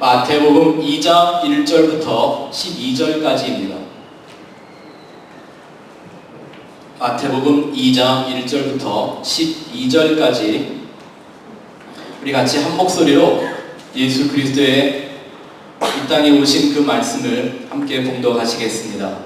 마태복음 2장 1절부터 12절까지입니다. 마태복음 2장 1절부터 12절까지 우리 같이 한 목소리로 예수 그리스도의 이 땅에 오신 그 말씀을 함께 봉독하시겠습니다.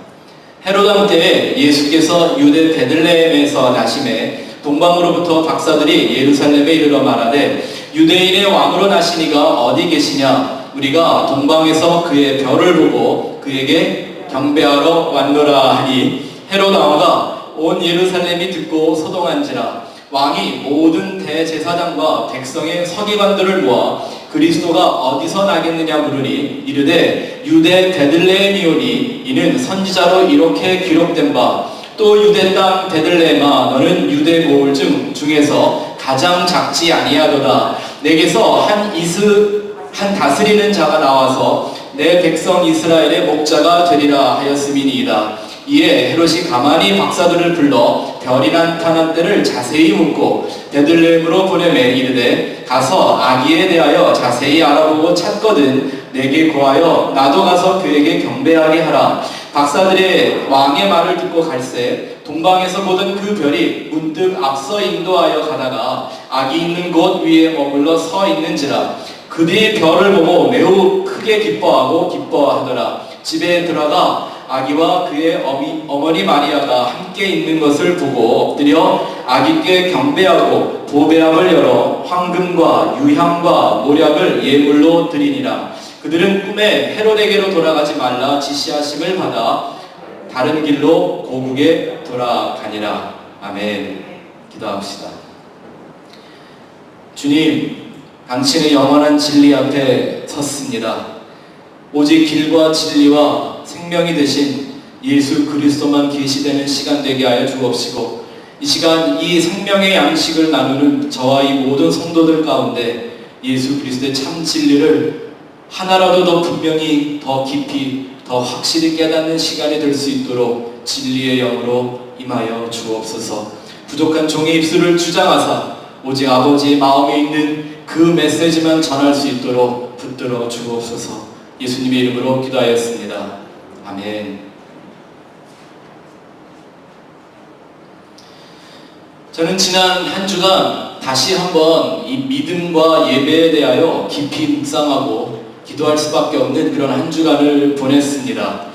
헤롯 왕 때에 예수께서 유대 베들레헴에서 나심에 동방으로부터 박사들이 예루살렘에 이르러 말하되 유대인의 왕으로 나시니가 어디 계시냐? 우리가 동방에서 그의 별을 보고 그에게 경배하러 왔노라 하니 헤롯 왕과 온 예루살렘이 듣고 소동한지라. 왕이 모든 대제사장과 백성의 서기관들을 모아 그리스도가 어디서 나겠느냐 물으니 이르되 유대 베들레헴이오니 이는 선지자로 이렇게 기록된 바 또 유대 땅 베들레헴아 너는 유대 모을 중에서 가장 작지 아니하도다. 내게서 한 다스리는 자가 나와서 내 백성 이스라엘의 목자가 되리라 하였음이니이다. 이에 헤롯이 가만히 박사들을 불러 별이 나타난 때를 자세히 묻고 베들레헴으로 보내매 이르되 가서 아기에 대하여 자세히 알아보고 찾거든 내게 고하여 나도 가서 그에게 경배하게 하라. 박사들의 왕의 말을 듣고 갈새 동방에서 보던 그 별이 문득 앞서 인도하여 가다가 아기 있는 곳 위에 머물러 서 있는지라. 그들이 별을 보고 매우 크게 기뻐하더라. 집에 들어가 아기와 그의 어머니 마리아가 함께 있는 것을 보고 엎드려 아기께 경배하고 보배함을 열어 황금과 유향과 모략을 예물로 드리니라. 그들은 꿈에 헤롯에게로 돌아가지 말라 지시하심을 받아 다른 길로 고국에 돌아가니라. 아멘. 기도합시다. 주님, 당신의 영원한 진리 앞에 섰습니다. 오직 길과 진리와 생명이 되신 예수 그리스도만 계시되는 시간 되게 하여 주옵시고 이 시간 이 생명의 양식을 나누는 저와 이 모든 성도들 가운데 예수 그리스도의 참 진리를 하나라도 더 분명히 더 깊이 더 확실히 깨닫는 시간이 될 수 있도록 진리의 영으로 임하여 주옵소서. 부족한 종의 입술을 주장하사 오직 아버지의 마음에 있는 그 메시지만 전할 수 있도록 붙들어 주옵소서. 예수님의 이름으로 기도하였습니다. 아멘. 저는 지난 한 주간 다시 한번 이 믿음과 예배에 대하여 깊이 묵상하고 기도할 수밖에 없는 그런 한 주간을 보냈습니다.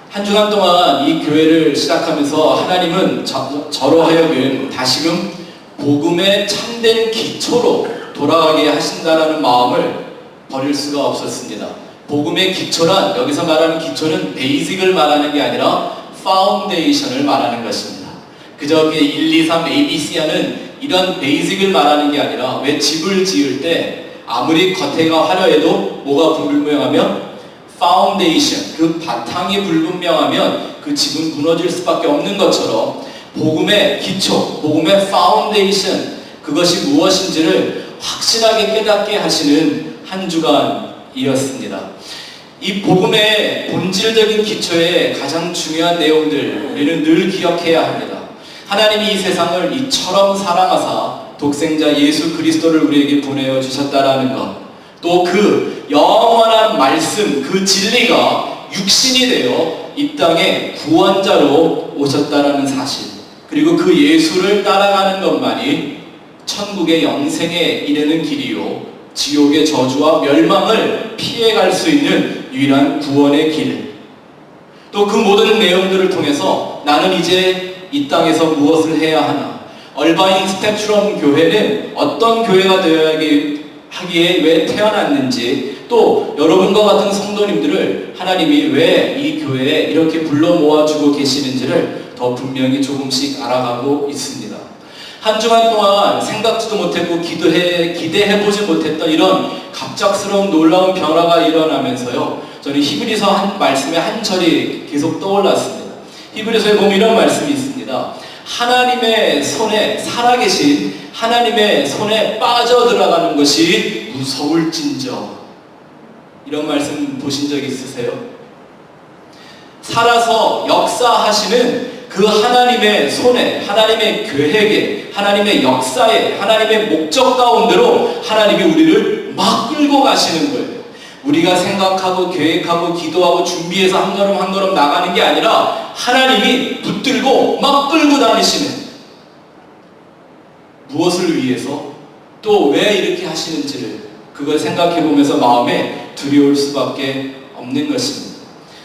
한 주간 동안 이 교회를 시작하면서 하나님은 저로 하여금 다시금 복음의 참된 기초로 돌아가게 하신다라는 마음을 버릴 수가 없었습니다. 복음의 기초란 여기서 말하는 기초는 베이직을 말하는 게 아니라 파운데이션을 말하는 것입니다. 그저 1, 2, 3, ABC 하는 이런 베이직을 말하는 게 아니라 왜 집을 지을 때 아무리 겉에가 화려해도 뭐가 불분명하면 파운데이션, 그 바탕이 불분명하면 그 집은 무너질 수밖에 없는 것처럼 복음의 기초, 복음의 파운데이션 그것이 무엇인지를 확실하게 깨닫게 하시는 한 주간이었습니다. 이 복음의 본질적인 기초의 가장 중요한 내용들 우리는 늘 기억해야 합니다. 하나님이 이 세상을 이처럼 사랑하사 독생자 예수 그리스도를 우리에게 보내어 주셨다라는 것, 또 그 영원한 말씀, 그 진리가 육신이 되어 이 땅에 구원자로 오셨다라는 사실, 그리고 그 예수를 따라가는 것만이 천국의 영생에 이르는 길이요 지옥의 저주와 멸망을 피해갈 수 있는 유일한 구원의 길. 또 그 모든 내용들을 통해서 나는 이제 이 땅에서 무엇을 해야 하나, 얼바인 스펙트럼 교회는 어떤 교회가 되어야 하기에 왜 태어났는지, 또 여러분과 같은 성도님들을 하나님이 왜 이 교회에 이렇게 불러 모아주고 계시는지를 더 분명히 조금씩 알아가고 있습니다. 한 주간 동안 생각지도 못했고 기대해보지 못했던 이런 갑작스러운 놀라운 변화가 일어나면서요, 저는 히브리서 한 말씀의 한 절이 계속 떠올랐습니다. 히브리서에 보면 이런 말씀이 있습니다. 하나님의 손에, 살아계신 하나님의 손에 빠져들어가는 것이 무서울진저. 이런 말씀 보신 적 있으세요? 살아서 역사하시는 그 하나님의 손에, 하나님의 계획에, 하나님의 역사에, 하나님의 목적 가운데로 하나님이 우리를 막 끌고 가시는 거예요. 우리가 생각하고 계획하고 기도하고 준비해서 한 걸음 한 걸음 나가는 게 아니라 하나님이 붙들고 막 끌고 다니시는, 무엇을 위해서 또 왜 이렇게 하시는지를 그걸 생각해 보면서 마음에 두려울 수밖에 없는 것입니다.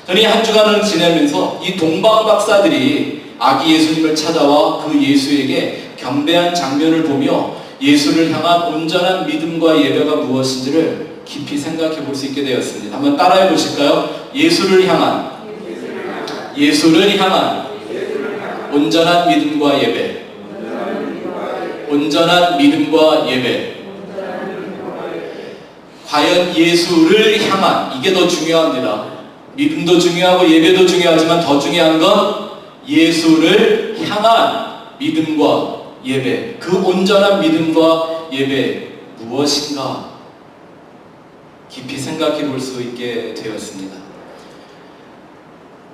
저는 이 한 주간을 지내면서 이 동방 박사들이 아기 예수님을 찾아와 그 예수에게 경배한 장면을 보며 예수를 향한 온전한 믿음과 예배가 무엇인지를 깊이 생각해 볼 수 있게 되었습니다. 한번 따라해 보실까요? 예수를 향한 온전한 믿음과 예배. 온전한 믿음과 예배. 과연 예수를 향한, 이게 더 중요합니다. 믿음도 중요하고 예배도 중요하지만 더 중요한 건 예수를 향한 믿음과 예배. 그 온전한 믿음과 예배 무엇인가 깊이 생각해 볼 수 있게 되었습니다.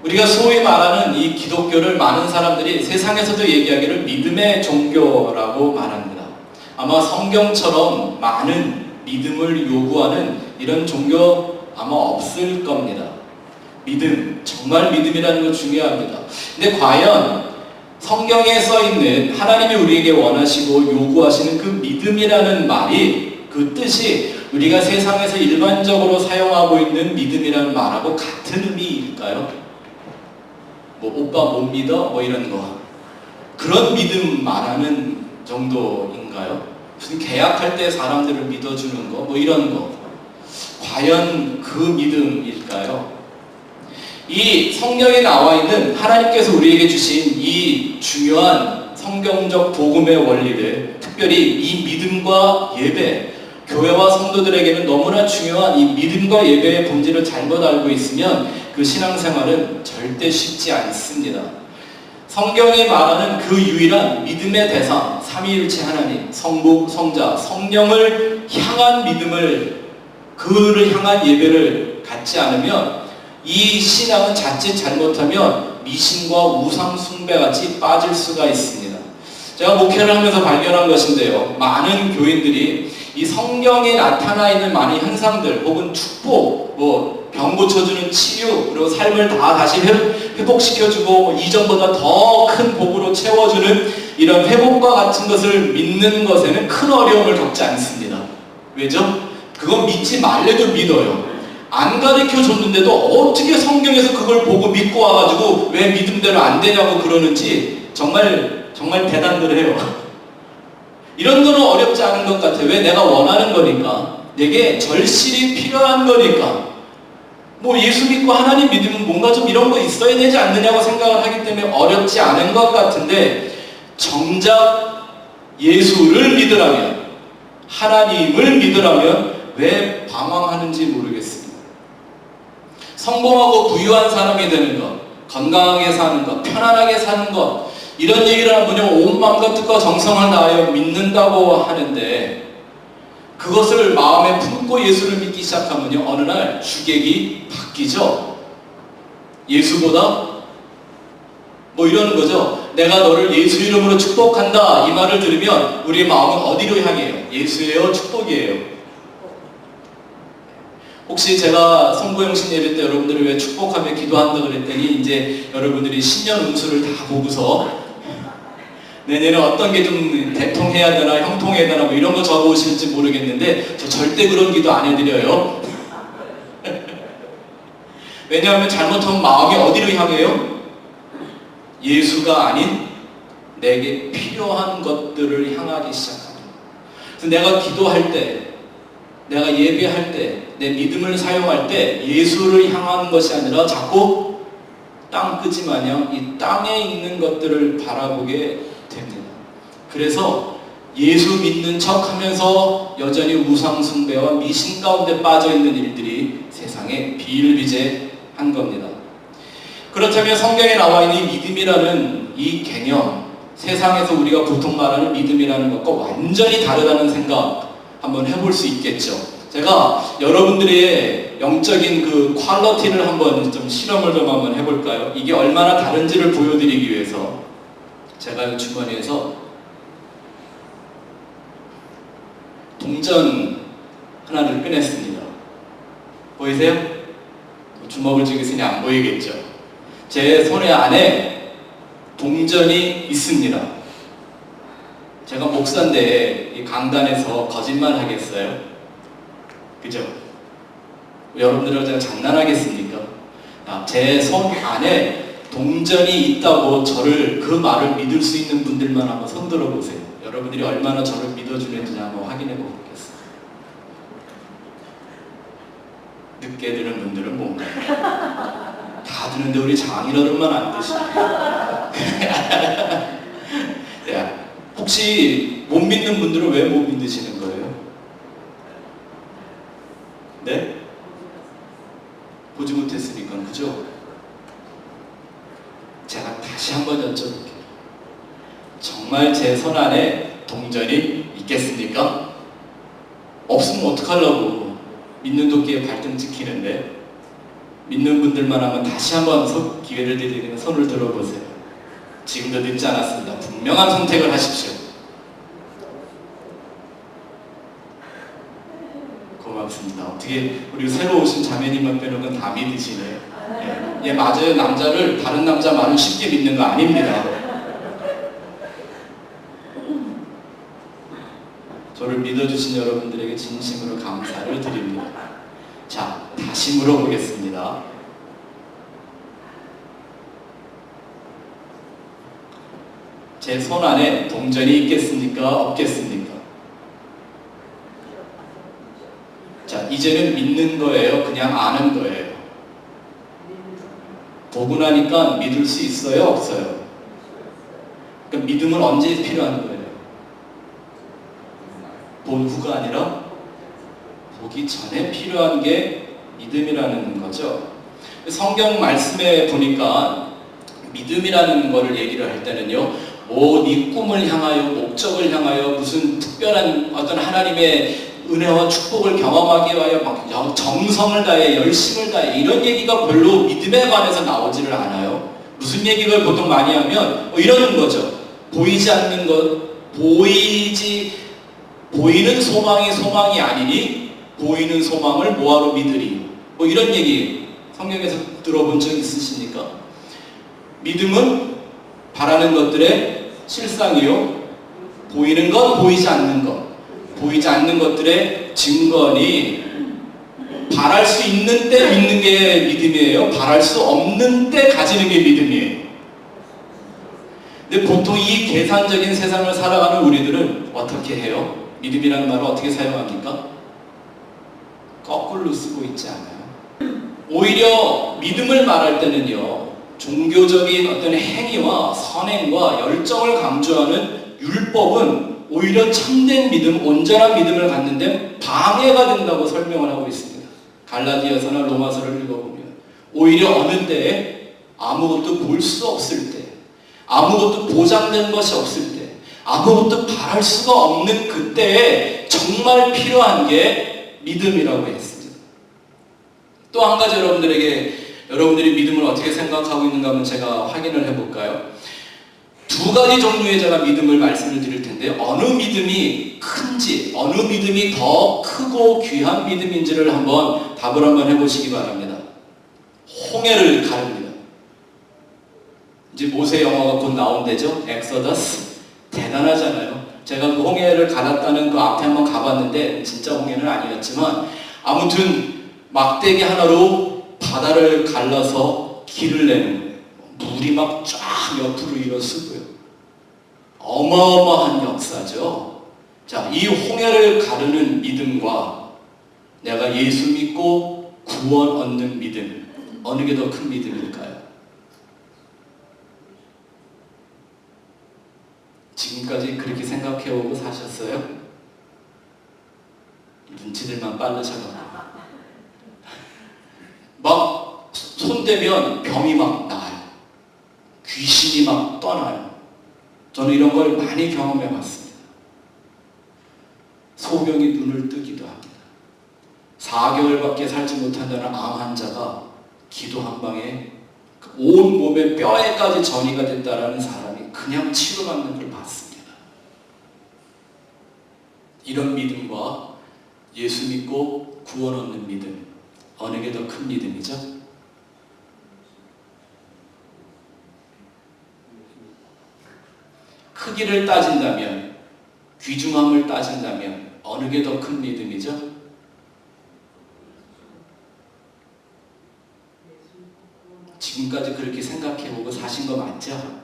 우리가 소위 말하는 이 기독교를 많은 사람들이 세상에서도 얘기하기를 믿음의 종교라고 말합니다. 아마 성경처럼 많은 믿음을 요구하는 이런 종교 아마 없을 겁니다. 믿음, 정말 믿음이라는 건 중요합니다. 근데 과연 성경에 써 있는 하나님이 우리에게 원하시고 요구하시는 그 믿음이라는 말이, 그 뜻이 우리가 세상에서 일반적으로 사용하고 있는 믿음이라는 말하고 같은 의미일까요? 뭐 오빠 못 믿어? 뭐 이런 거, 그런 믿음 말하는 정도인가요? 무슨 계약할 때 사람들을 믿어주는 거, 뭐 이런 거, 과연 그 믿음일까요? 이 성경에 나와 있는 하나님께서 우리에게 주신 이 중요한 성경적 복음의 원리들, 특별히 이 믿음과 예배, 교회와 성도들에게는 너무나 중요한 이 믿음과 예배의 본질을 잘못 알고 있으면 그 신앙생활은 절대 쉽지 않습니다. 성경이 말하는 그 유일한 믿음의 대상, 삼위일체 하나님, 성부, 성자, 성령을 향한 믿음을, 그를 향한 예배를 갖지 않으면 이 신앙은 자칫 잘못하면 미신과 우상 숭배같이 빠질 수가 있습니다. 제가 목회를 하면서 발견한 것인데요, 많은 교인들이 이 성경에 나타나 있는 많은 현상들 혹은 축복, 뭐 병 고쳐주는 치유, 그리고 삶을 다 다시 회복시켜주고 이전보다 더 큰 복으로 채워주는 이런 회복과 같은 것을 믿는 것에는 큰 어려움을 겪지 않습니다. 왜죠? 그건 믿지 말래도 믿어요. 안 가르쳐 줬는데도 어떻게 성경에서 그걸 보고 믿고 와가지고 왜 믿음대로 안 되냐고 그러는지 정말 대단들 해요. 이런 거는 어렵지 않은 것 같아. 왜? 내가 원하는 거니까, 내게 절실히 필요한 거니까. 뭐 예수 믿고 하나님 믿으면 뭔가 좀 이런 거 있어야 되지 않느냐고 생각을 하기 때문에 어렵지 않은 것 같은데, 정작 예수를 믿으라면, 하나님을 믿으라면 왜 방황하는지 모르겠습니다. 성공하고 부유한 사람이 되는 것, 건강하게 사는 것, 편안하게 사는 것, 이런 얘기를 하면 온 마음과 뜻과 정성을 다하여 믿는다고 하는데, 그것을 마음에 품고 예수를 믿기 시작하면요, 어느 날 주객이 바뀌죠. 예수보다 뭐 이러는 거죠. 내가 너를 예수 이름으로 축복한다, 이 말을 들으면 우리의 마음은 어디로 향해요? 예수예요? 축복이에요? 혹시 제가 성부영신 예배 때 여러분들이 왜 축복하며 기도한다 그랬더니 이제 여러분들이 신년 운수를 다 보고서 내년에 어떤 게 좀 대통해야 되나 형통해야 되나 뭐 이런 거 적어오실지 모르겠는데, 저 절대 그런 기도 안 해드려요. 왜냐하면 잘못하면 마음이 어디로 향해요? 예수가 아닌 내게 필요한 것들을 향하기 시작합니다. 그래서 내가 기도할 때, 내가 예배할 때, 내 믿음을 사용할 때 예수를 향하는 것이 아니라 자꾸 땅끝이 마냥 이 땅에 있는 것들을 바라보게 됩니다. 그래서 예수 믿는 척 하면서 여전히 우상 숭배와 미신 가운데 빠져 있는 일들이 세상에 비일비재한 겁니다. 그렇다면 성경에 나와 있는 믿음이라는 이 개념, 세상에서 우리가 보통 말하는 믿음이라는 것과 완전히 다르다는 생각 한번 해볼 수 있겠죠. 제가 여러분들의 영적인 그 퀄리티를 한번 좀 실험을 좀 한번 해볼까요? 이게 얼마나 다른지를 보여드리기 위해서 제가 이 주머니에서 동전 하나를 꺼냈습니다. 보이세요? 주먹을 쥐고 있으니 안 보이겠죠? 제 손의 안에 동전이 있습니다. 제가 목사인데 이 강단에서 거짓말 하겠어요? 그죠? 여러분들하고 제가 장난하겠습니까? 제 손 안에 동전이 있다고 저를 그 말을 믿을 수 있는 분들만 한번 손 들어보세요. 여러분들이 얼마나 저를 믿어주는지 한번 확인해 보겠습니다. 늦게 드는 분들은 뭔가요? 다 드는데 우리 장인어른만 안 드시나요? 혹시 못 믿는 분들은 왜 못 믿으시는 거예요? 네? 보지 못했으니까, 그죠? 제가 다시 한번 여쭤볼게요. 정말 제 손 안에 동전이 있겠습니까? 없으면 어떡하려고 믿는 도끼에 발등 찍히는데, 믿는 분들만 하면 다시 한번 기회를 드리는 손을 들어보세요. 지금도 늦지 않았습니다. 분명한 선택을 하십시오. 고맙습니다. 어떻게 우리 새로 오신 자매님만 빼놓고는 다 믿으시네요. 예, 맞아요. 남자를 다른 남자 말은 쉽게 믿는 거 아닙니다. 저를 믿어주신 여러분들에게 진심으로 감사를 드립니다. 자, 다시 물어보겠습니다. 제 손 안에 동전이 있겠습니까? 없겠습니까? 자, 이제는 믿는 거예요? 그냥 아는 거예요? 보고 나니까 믿을 수 있어요? 없어요? 그러니까 믿음은 언제 필요한 거예요? 본 후가 아니라 보기 전에 필요한 게 믿음이라는 거죠. 성경 말씀에 보니까 믿음이라는 거를 얘기를 할 때는요, 네 꿈을 향하여, 목적을 향하여 무슨 특별한 어떤 하나님의 은혜와 축복을 경험하기 위하여 막 정성을 다해, 열심을 다해, 이런 얘기가 별로 믿음에 관해서 나오지를 않아요. 무슨 얘기를 보통 많이 하면 이러는 거죠. 보이지 않는 것, 보이는 소망이 소망이 아니니 보이는 소망을 뭐하러 믿으리. 이런 얘기 성경에서 들어본 적 있으십니까? 믿음은 바라는 것들의 실상이요, 보이는 것, 보이지 않는 것, 보이지 않는 것들의 증거니, 바랄 수 있는 때 믿는 게 믿음이에요. 바랄 수 없는 때 가지는 게 믿음이에요. 근데 보통 이 계산적인 세상을 살아가는 우리들은 어떻게 해요? 믿음이라는 말을 어떻게 사용합니까? 거꾸로 쓰고 있지 않아요? 오히려 믿음을 말할 때는요, 종교적인 어떤 행위와 선행과 열정을 강조하는 율법은 오히려 참된 믿음, 온전한 믿음을 갖는 데 방해가 된다고 설명을 하고 있습니다. 갈라디아서나 로마서를 읽어보면 오히려 어느 때에 아무것도 볼 수 없을 때, 아무것도 보장된 것이 없을 때, 아무것도 바랄 수가 없는 그때에 정말 필요한 게 믿음이라고 했습니다. 또 한 가지 여러분들이 믿음을 어떻게 생각하고 있는가 한번 제가 확인을 해볼까요? 두 가지 종류의 제가 믿음을 말씀을 드릴 텐데, 어느 믿음이 큰지, 어느 믿음이 더 크고 귀한 믿음인지를 한번 답을 한번 해보시기 바랍니다. 홍해를 가릅니다. 이제 모세 영화가 곧 나온대죠. 엑소더스. 대단하잖아요. 제가 그 홍해를 갈았다는 그 앞에 한번 가봤는데 진짜 홍해는 아니었지만, 아무튼 막대기 하나로 바다를 갈라서 길을 내는 거예요. 물이 막 쫙 옆으로 일어서고요. 어마어마한 역사죠. 자, 이 홍해를 가르는 믿음과 내가 예수 믿고 구원 얻는 믿음, 어느 게 더 큰 믿음일까요? 지금까지 그렇게 생각해오고 사셨어요? 눈치들만 빠르셔가지고 막 손대면 병이 막 나요. 귀신이 막 떠나요. 저는 이런 걸 많이 경험해 봤습니다. 소경이 눈을 뜨기도 합니다. 4개월밖에 살지 못한다는 암 환자가 기도 한 방에 온 몸의 뼈에까지 전이가 됐다라는 사람이 그냥 치료받는 걸 봤습니다. 이런 믿음과 예수 믿고 구원 얻는 믿음, 어느 게 더 큰 믿음이죠? 크기를 따진다면, 귀중함을 따진다면 어느 게 더 큰 믿음이죠? 지금까지 그렇게 생각해보고 사신 거 맞죠?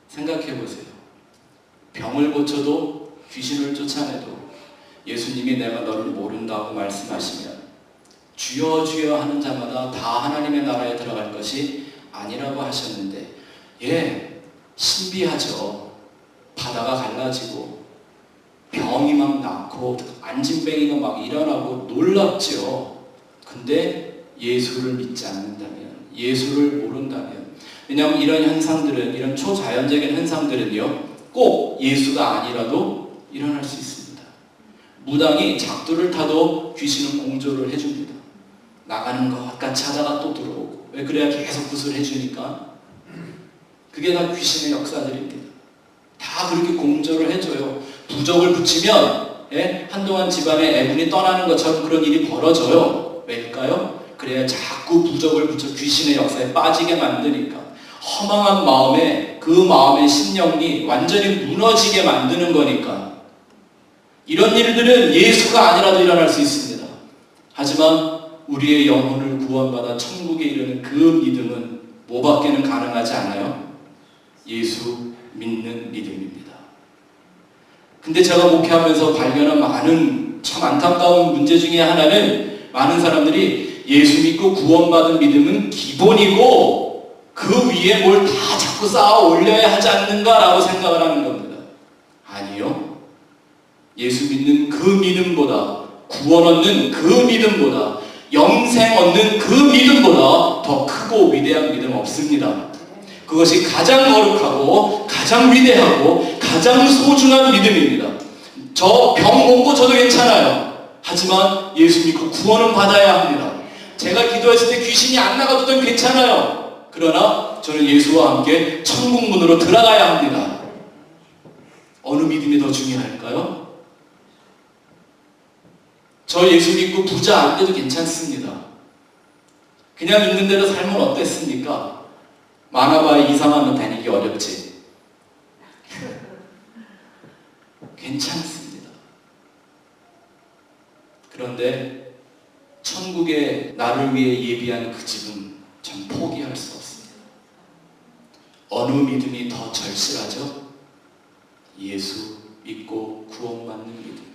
생각해보세요. 병을 고쳐도 귀신을 쫓아내도 예수님이 내가 너를 모른다고 말씀하시면 주여 주여 하는 자마다 다 하나님의 나라에 들어갈 것이 아니라고 하셨는데, 예, 신비하죠. 바다가 갈라지고 병이 막 낫고 안진뱅이가 막 일어나고 놀랍죠. 근데 예수를 믿지 않는다면, 예수를 모른다면, 왜냐하면 이런 현상들은, 이런 초자연적인 현상들은요, 꼭 예수가 아니라도 일어날 수 있습니다. 무당이 작두를 타도 귀신은 공조를 해줍니다. 나가는 것 같이 하다가 또 들어오고. 왜? 그래야 계속 구슬 해주니까. 그게 다 귀신의 역사들입니다. 다 그렇게 공조를 해줘요. 부적을 붙이면, 예? 한동안 집안에 애군이 떠나는 것처럼 그런 일이 벌어져요. 왜일까요? 그래야 자꾸 부적을 붙여 귀신의 역사에 빠지게 만드니까. 허망한 마음에, 그 마음의 심령이 완전히 무너지게 만드는 거니까. 이런 일들은 예수가 아니라도 일어날 수 있습니다. 하지만 우리의 영혼을 구원받아 천국에 이르는 그 믿음은 뭐밖에는 가능하지 않아요? 예수 믿는 믿음입니다. 근데 제가 목회하면서 발견한 많은 참 안타까운 문제 중에 하나는, 많은 사람들이 예수 믿고 구원받은 믿음은 기본이고 그 위에 뭘 다 자꾸 쌓아 올려야 하지 않는가라고 생각을 하는 겁니다. 아니요. 예수 믿는 그 믿음보다, 구원 얻는 그 믿음보다, 영생 얻는 그 믿음보다 더 크고 위대한 믿음 없습니다. 그것이 가장 거룩하고 가장 위대하고 가장 소중한 믿음입니다. 저 병 못 고쳐도 괜찮아요. 하지만 예수 믿고 구원은 받아야 합니다. 제가 기도했을 때 귀신이 안 나가도 괜찮아요. 그러나 저는 예수와 함께 천국 문으로 들어가야 합니다. 어느 믿음이 더 중요할까요? 저 예수 믿고 부자 안 돼도 괜찮습니다. 그냥 있는 대로 살면 어땠습니까? 많아봐야 이상한 거 다니기 어렵지. 괜찮습니다. 그런데 천국에 나를 위해 예비한 그 집은 전 포기할 수 없습니다. 어느 믿음이 더 절실하죠? 예수 믿고 구원받는 믿음.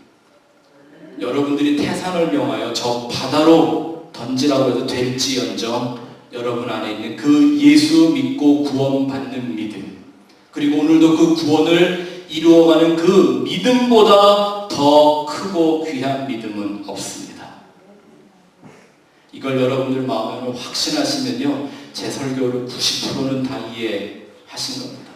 여러분들이 태산을 명하여 저 바다로 던지라고 해도 될지언정 여러분 안에 있는 그 예수 믿고 구원받는 믿음, 그리고 오늘도 그 구원을 이루어가는 그 믿음보다 더 크고 귀한 믿음은 없습니다. 이걸 여러분들 마음으로 확신하시면요, 제 설교를 90%는 다 이해하신 겁니다.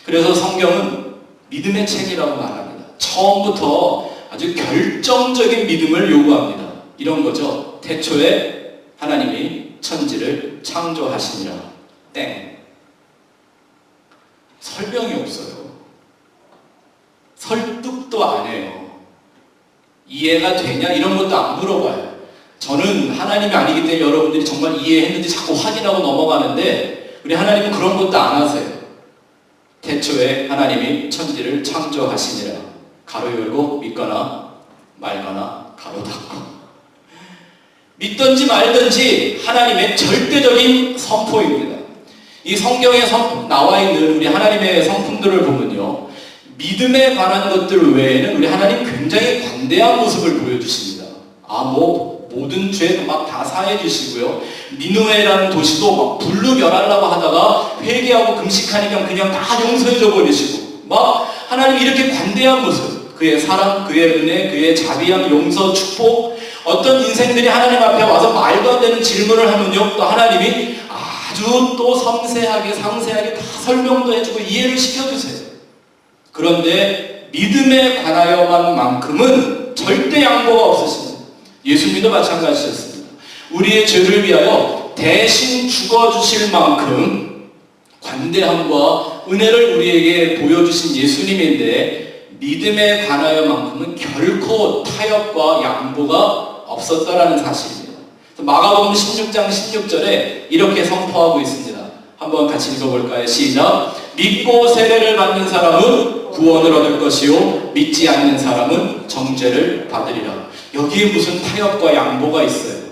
그래서 성경은 믿음의 책이라고 말합니다. 처음부터 아주 결정적인 믿음을 요구합니다. 이런 거죠. 태초에 하나님이 천지를 창조하시니라. 땡. 설명이 없어요. 설득도 안 해요. 이해가 되냐? 이런 것도 안 물어봐요. 저는 하나님이 아니기 때문에 여러분들이 정말 이해했는지 자꾸 확인하고 넘어가는데, 우리 하나님은 그런 것도 안 하세요. 태초에 하나님이 천지를 창조하시니라. 가로 열고 믿거나 말거나 가로 닫고. 믿든지 말든지 하나님의 절대적인 선포입니다. 이 성경에 나와 있는 우리 하나님의 성품들을 보면요, 믿음에 관한 것들 외에는 우리 하나님 굉장히 관대한 모습을 보여주십니다. 모든 죄 막 다 사해 주시고요. 니느웨라는 도시도 막 불로 멸하려고 하다가 회개하고 금식하니까 그냥 다 용서해 줘 버리시고, 막 하나님 이렇게 관대한 모습, 그의 사랑, 그의 은혜, 그의 자비함, 용서, 축복. 어떤 인생들이 하나님 앞에 와서 말도 안 되는 질문을 하면요, 또 하나님이 아주 또 섬세하게 상세하게 다 설명도 해주고 이해를 시켜주세요. 그런데 믿음에 관하여만큼은 절대 양보가 없으십니다. 예수님도 마찬가지였습니다. 우리의 죄를 위하여 대신 죽어주실 만큼 관대함과 은혜를 우리에게 보여주신 예수님인데, 믿음에 관하여만큼은 결코 타협과 양보가 없었다라는 사실입니다. 마가복음 16장 16절에 이렇게 선포하고 있습니다. 한번 같이 읽어볼까요? 시작! 믿고 세례를 받는 사람은 구원을 얻을 것이요 믿지 않는 사람은 정죄를 받으리라. 여기에 무슨 타협과 양보가 있어요?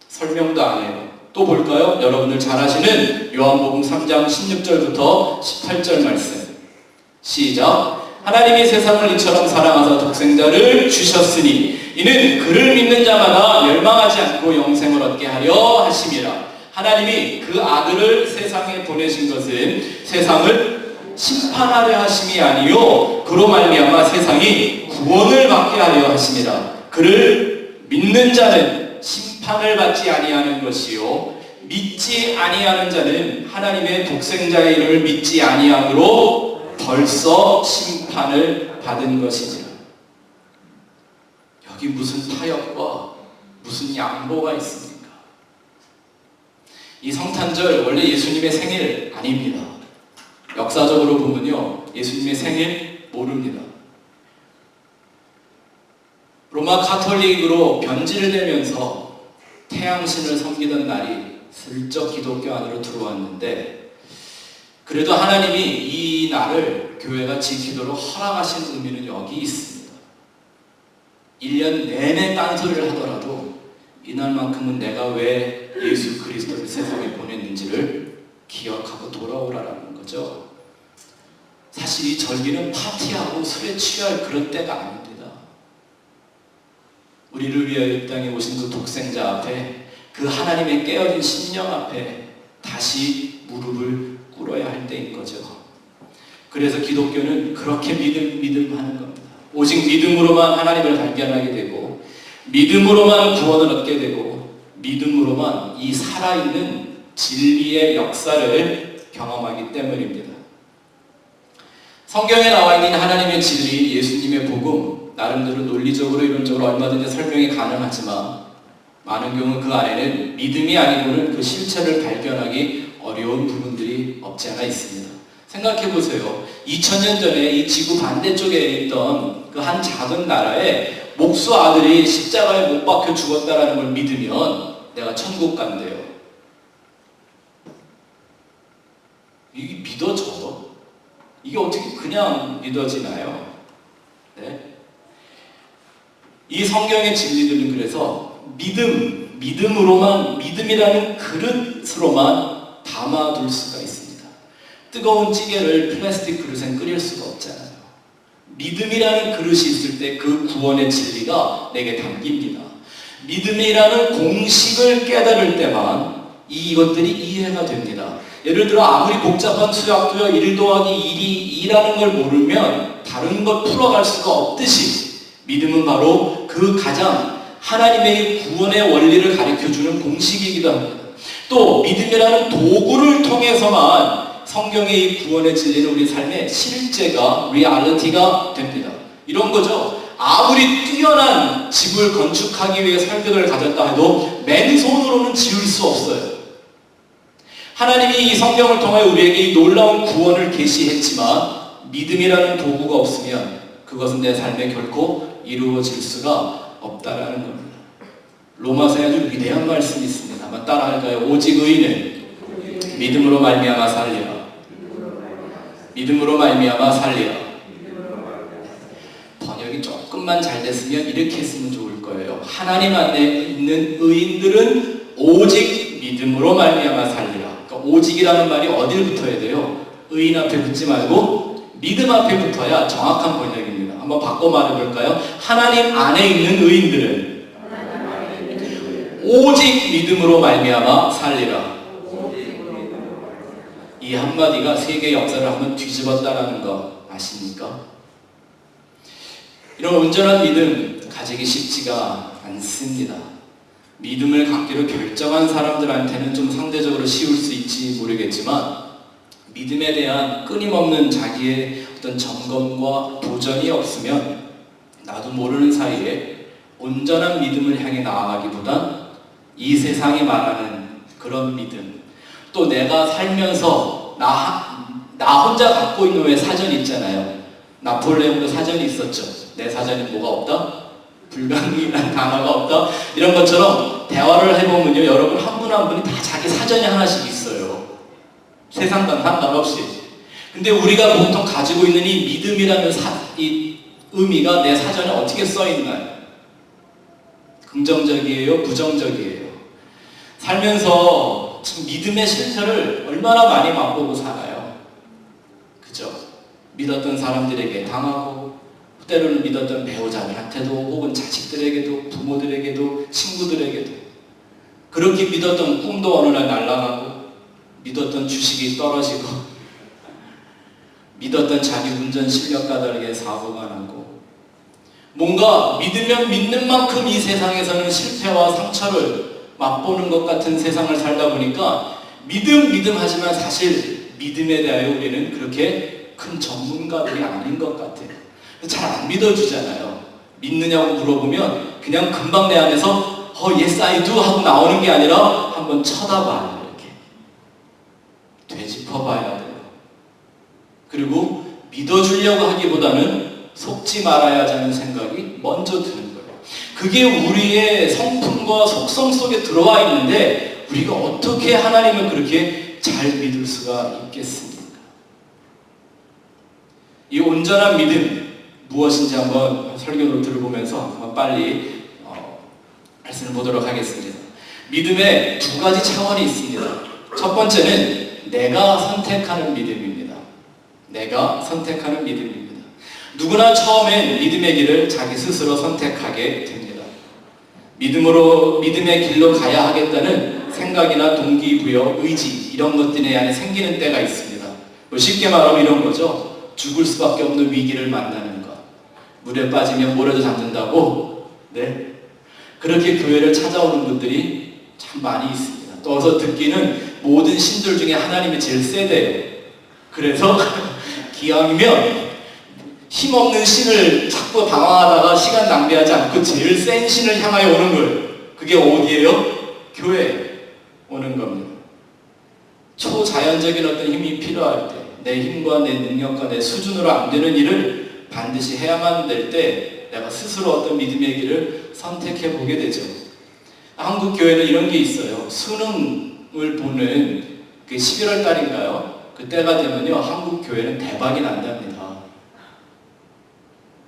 설명도 안 해요. 또 볼까요? 여러분들 잘 아시는 요한복음 3장 16절부터 18절 말씀. 시작! 하나님이 세상을 이처럼 사랑하사 독생자를 주셨으니 이는 그를 믿는 자마다 멸망하지 않고 영생을 얻게 하려 하심이라. 하나님이 그 아들을 세상에 보내신 것은 세상을 심판하려 하심이 아니요 그로 말미암아 세상이 구원을 받게 하려 하심이라. 그를 믿는 자는 심판을 받지 아니하는 것이요 믿지 아니하는 자는 하나님의 독생자의 이름을 믿지 아니함으로 벌써 심판을 받은 것이지라. 여기 무슨 타협과 무슨 양보가 있습니까? 이 성탄절 원래 예수님의 생일 아닙니다. 역사적으로 보면요, 예수님의 생일 모릅니다. 로마 카톨릭으로 변질을 내면서 태양신을 섬기던 날이 슬쩍 기독교 안으로 들어왔는데, 그래도 하나님이 이 날을 교회가 지키도록 허락하신 의미는 여기 있습니다. 1년 내내 딴소리를 하더라도 이날만큼은 내가 왜 예수 그리스도를 세상에 보냈는지를 기억하고 돌아오라라는 거죠. 사실 이 절기는 파티하고 술에 취할 그런 때가 아닙니다. 우리를 위하여 이 땅에 오신 그 독생자 앞에, 그 하나님의 깨어진 심령 앞에 다시 무릎을 꿇어야 할 때인 거죠. 그래서 기독교는 그렇게 믿음하는 겁니다. 오직 믿음으로만 하나님을 발견하게 되고, 믿음으로만 구원을 얻게 되고, 믿음으로만 이 살아있는 진리의 역사를 경험하기 때문입니다. 성경에 나와 있는 하나님의 진리, 예수님의 복음, 나름대로 논리적으로 이론적으로 얼마든지 설명이 가능하지만 많은 경우 그 안에는 믿음이 아니고는 그 실체를 발견하기 어려운 부분들이 없지 않아 있습니다. 생각해 보세요. 2000년 전에 이 지구 반대쪽에 있던 그 한 작은 나라에 목수 아들이 십자가에 못 박혀 죽었다라는 걸 믿으면 내가 천국 간대요. 이게 믿어져요? 이게 어떻게 그냥 믿어지나요? 네? 이 성경의 진리들은 그래서 믿음으로만, 믿음이라는 그릇으로만 담아둘 수가 있습니다. 뜨거운 찌개를 플라스틱 그릇엔 끓일 수가 없잖아요. 믿음이라는 그릇이 있을 때 그 구원의 진리가 내게 담깁니다. 믿음이라는 공식을 깨달을 때만 이것들이 이해가 됩니다. 예를 들어 아무리 복잡한 수학도요 1 더하기 1이 2라는 걸 모르면 다른 걸 풀어갈 수가 없듯이 믿음은 바로 그 가장 하나님의 구원의 원리를 가르쳐주는 공식이기도 합니다. 또 믿음이라는 도구를 통해서만 성경의 이 구원의 진리는 우리 삶의 실제가, 리얼리티가 됩니다. 이런 거죠. 아무리 뛰어난 집을 건축하기 위해 설득을 가졌다 해도 맨손으로는 지을 수 없어요. 하나님이 이 성경을 통해 우리에게 이 놀라운 구원을 계시했지만 믿음이라는 도구가 없으면 그것은 내 삶에 결코 이루어질 수가 없다라는 겁니다. 로마서에 아주 위대한 말씀이 있습니다. 한번 따라할까요? 오직 의인은 믿음으로 말미암아 살리라. 믿음으로 말미암아 살리라. 번역이 조금만 잘 됐으면 이렇게 했으면 좋을 거예요. 하나님 안에 있는 의인들은 오직 믿음으로 말미암아 살리라. 그러니까 오직이라는 말이 어딜 붙어야 돼요? 의인 앞에 붙지 말고 믿음 앞에 붙어야 정확한 번역입니다. 한번 바꿔 말해볼까요? 하나님 안에 있는 의인들은 오직 믿음으로 말미암아 살리라. 이 한마디가 세계 역사를 한번 뒤집었다라는 거 아십니까? 이런 온전한 믿음 가지기 쉽지가 않습니다. 믿음을 갖기로 결정한 사람들한테는 좀 상대적으로 쉬울 수 있지 모르겠지만, 믿음에 대한 끊임없는 자기의 어떤 점검과 도전이 없으면 나도 모르는 사이에 온전한 믿음을 향해 나아가기보단 이 세상이 말하는 그런 믿음, 또 내가 살면서 나 혼자 갖고 있는 왜 사전 있잖아요. 나폴레옹도 사전이 있었죠. 내 사전에 뭐가 없다? 불가능이라는 단어가 없다. 이런 것처럼 대화를 해보면요, 여러분 한 분 한 분이 다 자기 사전이 하나씩 있어요. 세상과 상관없이. 근데 우리가 보통 가지고 있는 이 믿음이라는 이 의미가 내 사전에 어떻게 써 있나요? 긍정적이에요? 부정적이에요? 살면서 지금 믿음의 실체를 얼마나 많이 맛보고 살아요? 그죠? 믿었던 사람들에게 당하고, 때로는 믿었던 배우자들한테도, 혹은 자식들에게도, 부모들에게도, 친구들에게도, 그렇게 믿었던 꿈도 어느 날 날아가고, 믿었던 주식이 떨어지고, 믿었던 자기 운전 실력 까닭에 사고가 나고, 뭔가 믿으면 믿는 만큼 이 세상에서는 실패와 상처를 맛보는 것 같은 세상을 살다 보니까 믿음 하지만 사실 믿음에 대하여 우리는 그렇게 큰 전문가들이 아닌 것 같아요. 잘 안 믿어주잖아요. 믿느냐고 물어보면 그냥 금방 내 안에서 yes I do 하고 나오는 게 아니라 한번 쳐다봐요. 이렇게 되짚어봐야 돼요. 그리고 믿어주려고 하기보다는 속지 말아야 하는 생각이 먼저 드는 거예요. 그게 우리의 성품과 속성 속에 들어와 있는데 우리가 어떻게 하나님을 그렇게 잘 믿을 수가 있겠습니까? 이 온전한 믿음 무엇인지 한번 설교를 들어보면서 한번 빨리 말씀을 보도록 하겠습니다. 믿음에 두 가지 차원이 있습니다. 첫 번째는 내가 선택하는 믿음입니다. 내가 선택하는 믿음입니다. 누구나 처음엔 믿음의 길을 자기 스스로 선택하게 됩니다. 믿음의 길로 가야 하겠다는 생각이나 동기부여, 의지 이런 것들에 안에 생기는 때가 있습니다. 쉽게 말하면 이런 거죠. 죽을 수밖에 없는 위기를 만나는 것. 물에 빠지면 모래도 잠든다고. 네. 그렇게 교회를 찾아오는 분들이 참 많이 있습니다. 또 어서 듣기는 모든 신들 중에 하나님이 제일 세대요. 그래서 기왕이면 힘없는 신을 자꾸 방황하다가 시간 낭비하지 않고 제일 센 신을 향하여 오는 거예요. 그게 어디예요? 교회에 오는 겁니다. 초자연적인 어떤 힘이 필요할 때, 내 힘과 내 능력과 내 수준으로 안 되는 일을 반드시 해야만 될 때 내가 스스로 어떤 믿음의 길을 선택해 보게 되죠. 한국 교회는 이런 게 있어요. 수능을 보는 그 11월 달인가요? 그때가 되면요, 한국 교회는 대박이 난답니다.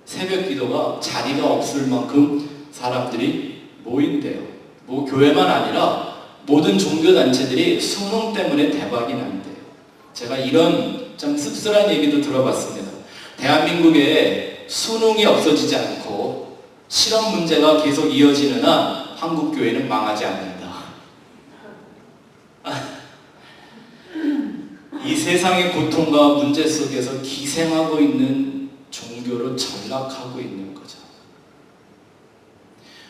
새벽 기도가 자리가 없을 만큼 사람들이 모인대요. 뭐 교회만 아니라 모든 종교단체들이 수능 때문에 대박이 난대요. 제가 이런 좀 씁쓸한 얘기도 들어봤습니다. 대한민국에 수능이 없어지지 않고 실험 문제가 계속 이어지는 한 한국 교회는 망하지 않는다. 이 세상의 고통과 문제 속에서 기생하고 있는 종교로 전락하고 있는 거죠.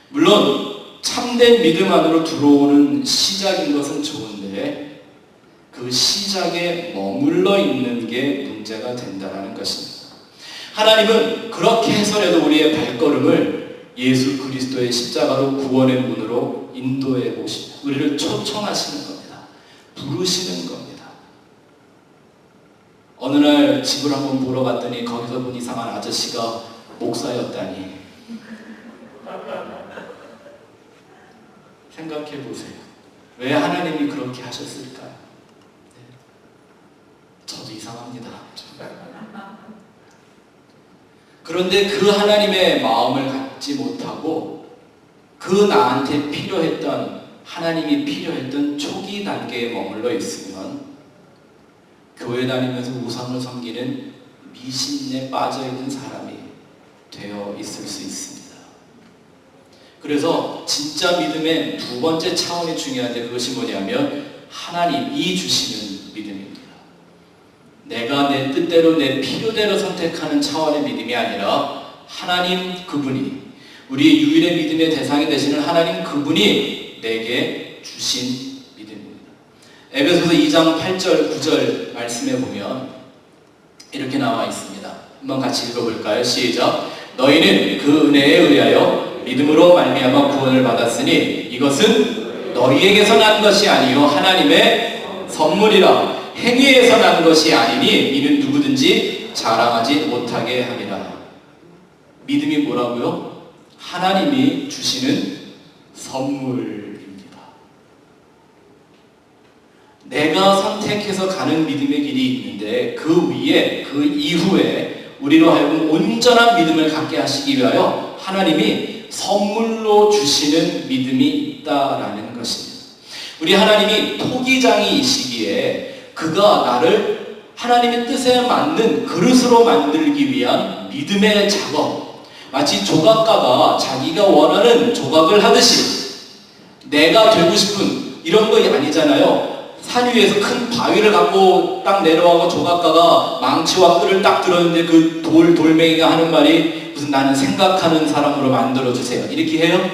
물론 참된 믿음 안으로 들어오는 시작인 것은 좋은데 그 시작에 머물러 있는 게 문제가 된다는 것입니다. 하나님은 그렇게 해서라도 우리의 발걸음을 예수 그리스도의 십자가로 구원의 문으로 인도해 보시고 우리를 초청하시는 겁니다. 부르시는 겁니다. 어느 날 집을 한번 보러 갔더니 거기서 본 이상한 아저씨가 목사였다니. 생각해 보세요. 왜 하나님이 그렇게 하셨을까요? 네. 저도 이상합니다. 그런데 그 하나님의 마음을 갖지 못하고 그 나한테 필요했던 하나님이 필요했던 초기 단계에 머물러 있으면 교회 다니면서 우상을 섬기는 미신에 빠져있는 사람이 되어 있을 수 있습니다. 그래서 진짜 믿음의 두 번째 차원이 중요한데 그것이 뭐냐면 하나님이 주시는 믿음입니다. 내가 내 뜻대로 내 필요대로 선택하는 차원의 믿음이 아니라 하나님 그분이 우리의 유일의 믿음의 대상이 되시는 하나님 그분이 내게 주신 믿음입니다. 에베소서 2장 8절 9절 말씀에 보면 이렇게 나와 있습니다. 한번 같이 읽어볼까요? 시작. 너희는 그 은혜에 의하여 믿음으로 말미암아 구원을 받았으니 이것은 너희에게서 난 것이 아니요 하나님의 선물이라. 행위에서 난 것이 아니니 이는 누구든지 자랑하지 못하게 함이라. 믿음이 뭐라고요? 하나님이 주시는 선물입니다. 내가 선택해서 가는 믿음의 길이 있는데 그 위에, 그 이후에 우리로 하여금 온전한 믿음을 갖게 하시기 위하여 하나님이 선물로 주시는 믿음이 있다라는 것입니다. 우리 하나님이 토기장이시기에 그가 나를 하나님의 뜻에 맞는 그릇으로 만들기 위한 믿음의 작업, 마치 조각가가 자기가 원하는 조각을 하듯이 내가 되고 싶은 이런 거 아니잖아요. 산 위에서 큰 바위를 갖고 딱 내려와서 조각가가 망치와 끈을 딱 들었는데 그 돌멩이가 하는 말이 무슨 나는 생각하는 사람으로 만들어주세요 이렇게 해요?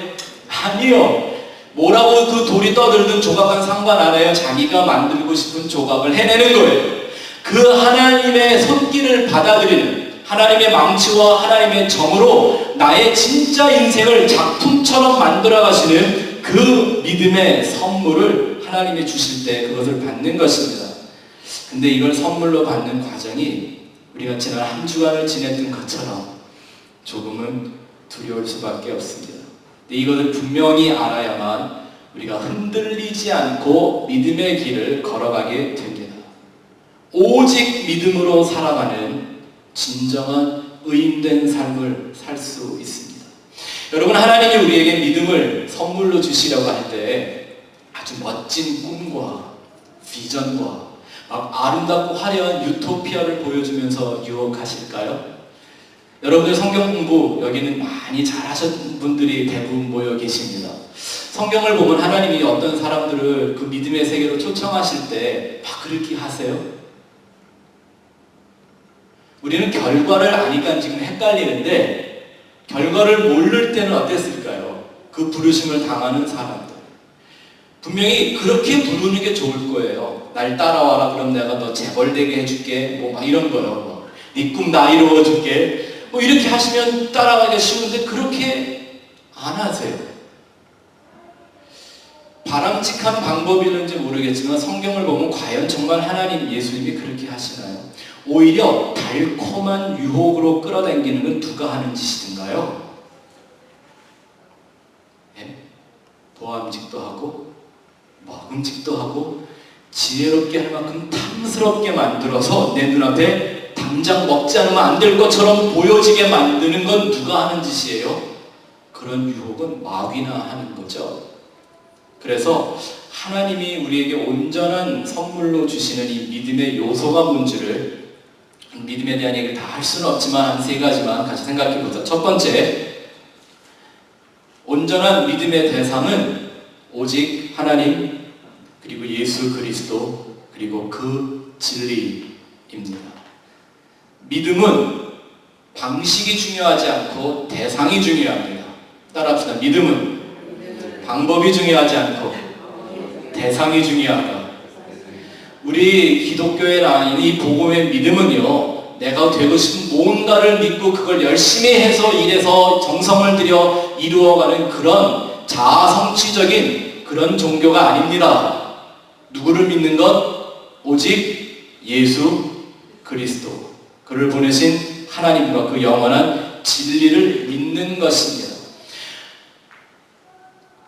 아니요. 뭐라고 그 돌이 떠들든 조각과는 상관 안 해요. 자기가 만들고 싶은 조각을 해내는 거예요. 그 하나님의 손길을 받아들이는 하나님의 망치와 하나님의 정으로 나의 진짜 인생을 작품처럼 만들어 가시는 그 믿음의 선물을 하나님이 주실 때 그것을 받는 것입니다. 근데 이걸 선물로 받는 과정이 우리가 지난 한 주간을 지냈던 것처럼 조금은 두려울 수밖에 없습니다. 근데 이것을 분명히 알아야만 우리가 흔들리지 않고 믿음의 길을 걸어가게 됩니다. 오직 믿음으로 살아가는 진정한 의인된 삶을 살 수 있습니다. 여러분, 하나님이 우리에게 믿음을 선물로 주시려고 할 때 아주 멋진 꿈과 비전과 막 아름답고 화려한 유토피아를 보여주면서 유혹하실까요? 여러분들 성경 공부 여기는 많이 잘하신 분들이 대부분 모여 계십니다. 성경을 보면 하나님이 어떤 사람들을 그 믿음의 세계로 초청하실 때 막 그렇게 하세요. 우리는 결과를 아니까 지금 헷갈리는데 결과를 모를 때는 어땠을까요? 그 부르심을 당하는 사람들. 분명히 그렇게 부르는 게 좋을 거예요. 날 따라와라 그럼 내가 너 재벌되게 해줄게 뭐 막 이런 거요. 네 꿈 다 이루어줄게 뭐 이렇게 하시면 따라가기가 쉬운데 그렇게 안 하세요. 바람직한 방법이는지 모르겠지만 성경을 보면 과연 정말 하나님 예수님이 그렇게 하시나요? 오히려 달콤한 유혹으로 끌어당기는 건 누가 하는 짓인가요? 예? 보암직도 하고 먹음직도 하고 지혜롭게 할 만큼 탐스럽게 만들어서 내 눈앞에 당장 먹지 않으면 안 될 것처럼 보여지게 만드는 건 누가 하는 짓이에요? 그런 유혹은 마귀나 하는 거죠. 그래서 하나님이 우리에게 온전한 선물로 주시는 이 믿음의 요소가 뭔지를 믿음에 대한 얘기를 다 할 수는 없지만 한 세 가지만 같이 생각해 보자. 첫 번째, 온전한 믿음의 대상은 오직 하나님 그리고 예수 그리스도 그리고 그 진리입니다. 믿음은 방식이 중요하지 않고 대상이 중요합니다. 따라합시다. 믿음은 방법이 중요하지 않고 대상이 중요하다. 우리 기독교의 라인, 이 복음의 믿음은요, 내가 되고 싶은 뭔가를 믿고 그걸 열심히 해서 일해서 정성을 들여 이루어가는 그런 자아성취적인 그런 종교가 아닙니다. 누구를 믿는 것? 오직 예수 그리스도, 그를 보내신 하나님과 그 영원한 진리를 믿는 것입니다.